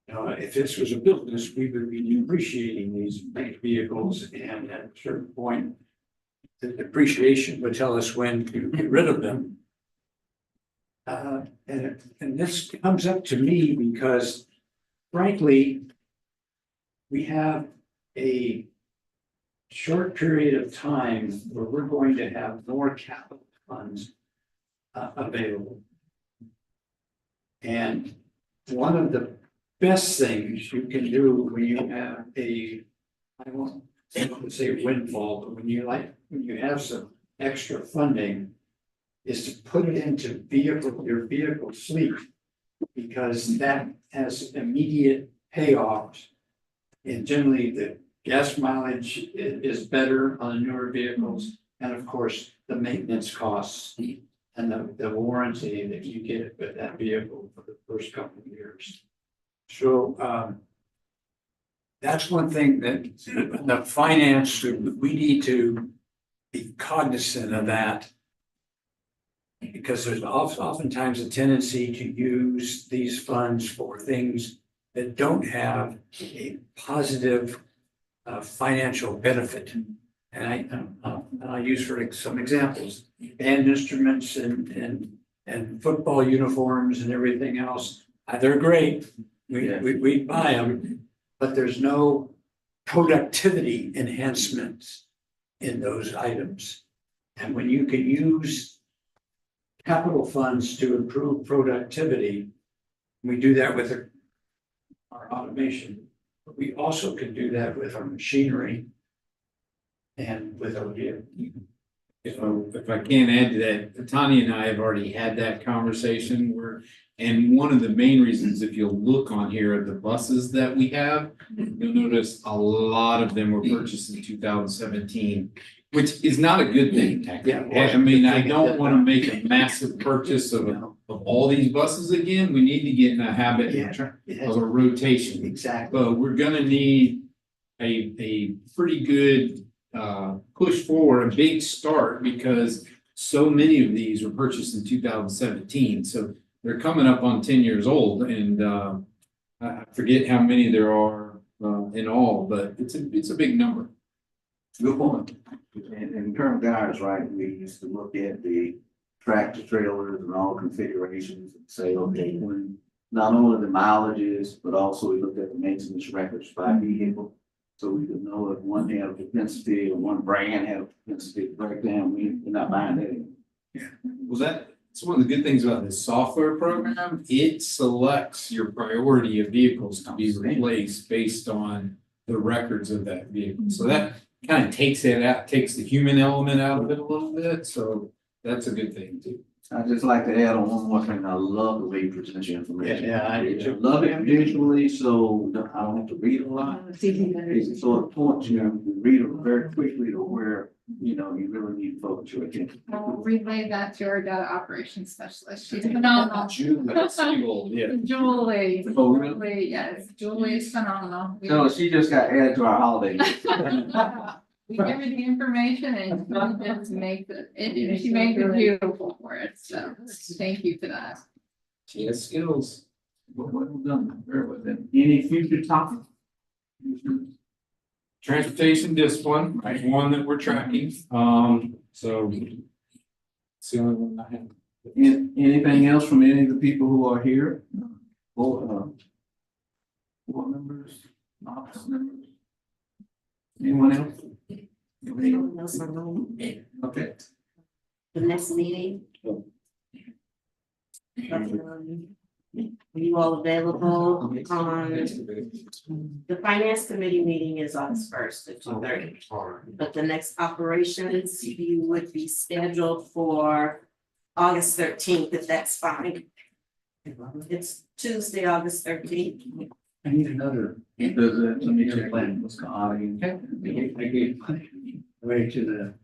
You know, if this was a business, we would be depreciating these vehicles, and at a certain point, the depreciation would tell us when to get rid of them. And this comes up to me because, frankly, we have a short period of time where we're going to have more capital funds available. And one of the best things you can do when you have I won't say windfall, but when you have some extra funding, is to put it into your vehicle fleet, because that has immediate payoffs. And generally, the gas mileage is better on the newer vehicles, and of course, the maintenance costs and the warranty that you get with that vehicle for the first couple of years. So that's one thing that the finance, we need to be cognizant of that. Because there's oftentimes a tendency to use these funds for things that don't have a positive financial benefit. And I'll use for some examples, band instruments and football uniforms and everything else. They're great. We buy them, but there's no productivity enhancements in those items. And when you can use capital funds to improve productivity, we do that with our automation, but we also can do that with our machinery and with our vehicles. If I can add to that, Tanya and I have already had that conversation and one of the main reasons, if you'll look on here at the buses that we have, you'll notice a lot of them were purchased in 2017, which is not a good thing. I mean, I don't want to make a massive purchase of all these buses again. We need to get in a habit of a rotation. Exactly. But we're gonna need a pretty good push forward, a big start, because so many of these were purchased in 2017. So they're coming up on 10 years old, and I forget how many there are in all, but it's a big number. Good point. And Colonel Guy is right. We used to look at the tractor trailers and all configurations and say, okay, when not only the mileages, but also we looked at the maintenance records by vehicle. So we could know if one had a propensity or one brand had a propensity to break down, we're not buying that anymore. Yeah. Well, that's one of the good things about this software program. It selects your priority of vehicles to be replaced based on the records of that vehicle. So that kind of takes the human element out of it a little bit. So that's a good thing too. I'd just like to add on one more thing. I love the way you present your information. Yeah, I do too. Love it visually, so I don't have to read a lot. It's sort of points, you read it very quickly to where, you really need to focus your attention. I'll relay that to our data operations specialist. She's phenomenal. Julie, Oh, really? yes, Julie is phenomenal. So she just got added to our holiday. We give her the information and she just makes it, she makes it beautiful for us, so thank you for that. She has skills. Well done. Very well then. Any future topics? Transportation discipline, right, one that we're tracking, so. It's the only one I have. Anything else from any of the people who are here? Board members, office members? Anyone else? Okay. The next meeting. Are you all available on, the finance committee meeting is August 1st at 2:30. But the next operations, you would be scheduled for August 13th, if that's fine. It's Tuesday, August 13th. I need another. Does somebody your plan was calling? I gave way to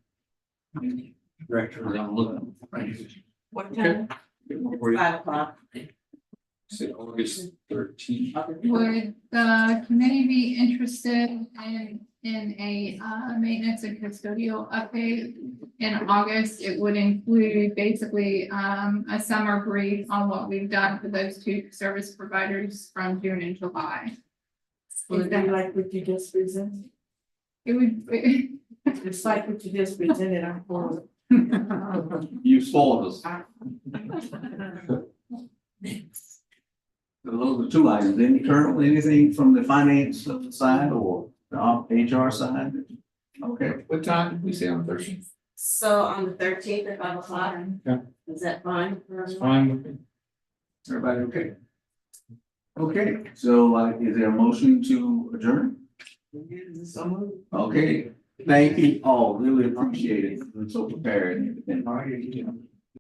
the director. I'm looking. What time? 5 o'clock. Say August 13th. Would the committee be interested in a maintenance and custodial update in August? It would include basically a summer brief on what we've done for those two service providers from June and July. Would that like what you just presented? It would. It's like what you just presented on board. You spoiled us. Those are two items. Any currently anything from the finance side or the HR side? Okay. What time did we say on Thursday? So on the 13th at 5 o'clock? Yeah. Is that fine for It's everyone? fine with me. Everybody okay? Okay, so is there a motion to adjourn? Okay, thank you all, really appreciate it. I'm so prepared and everything.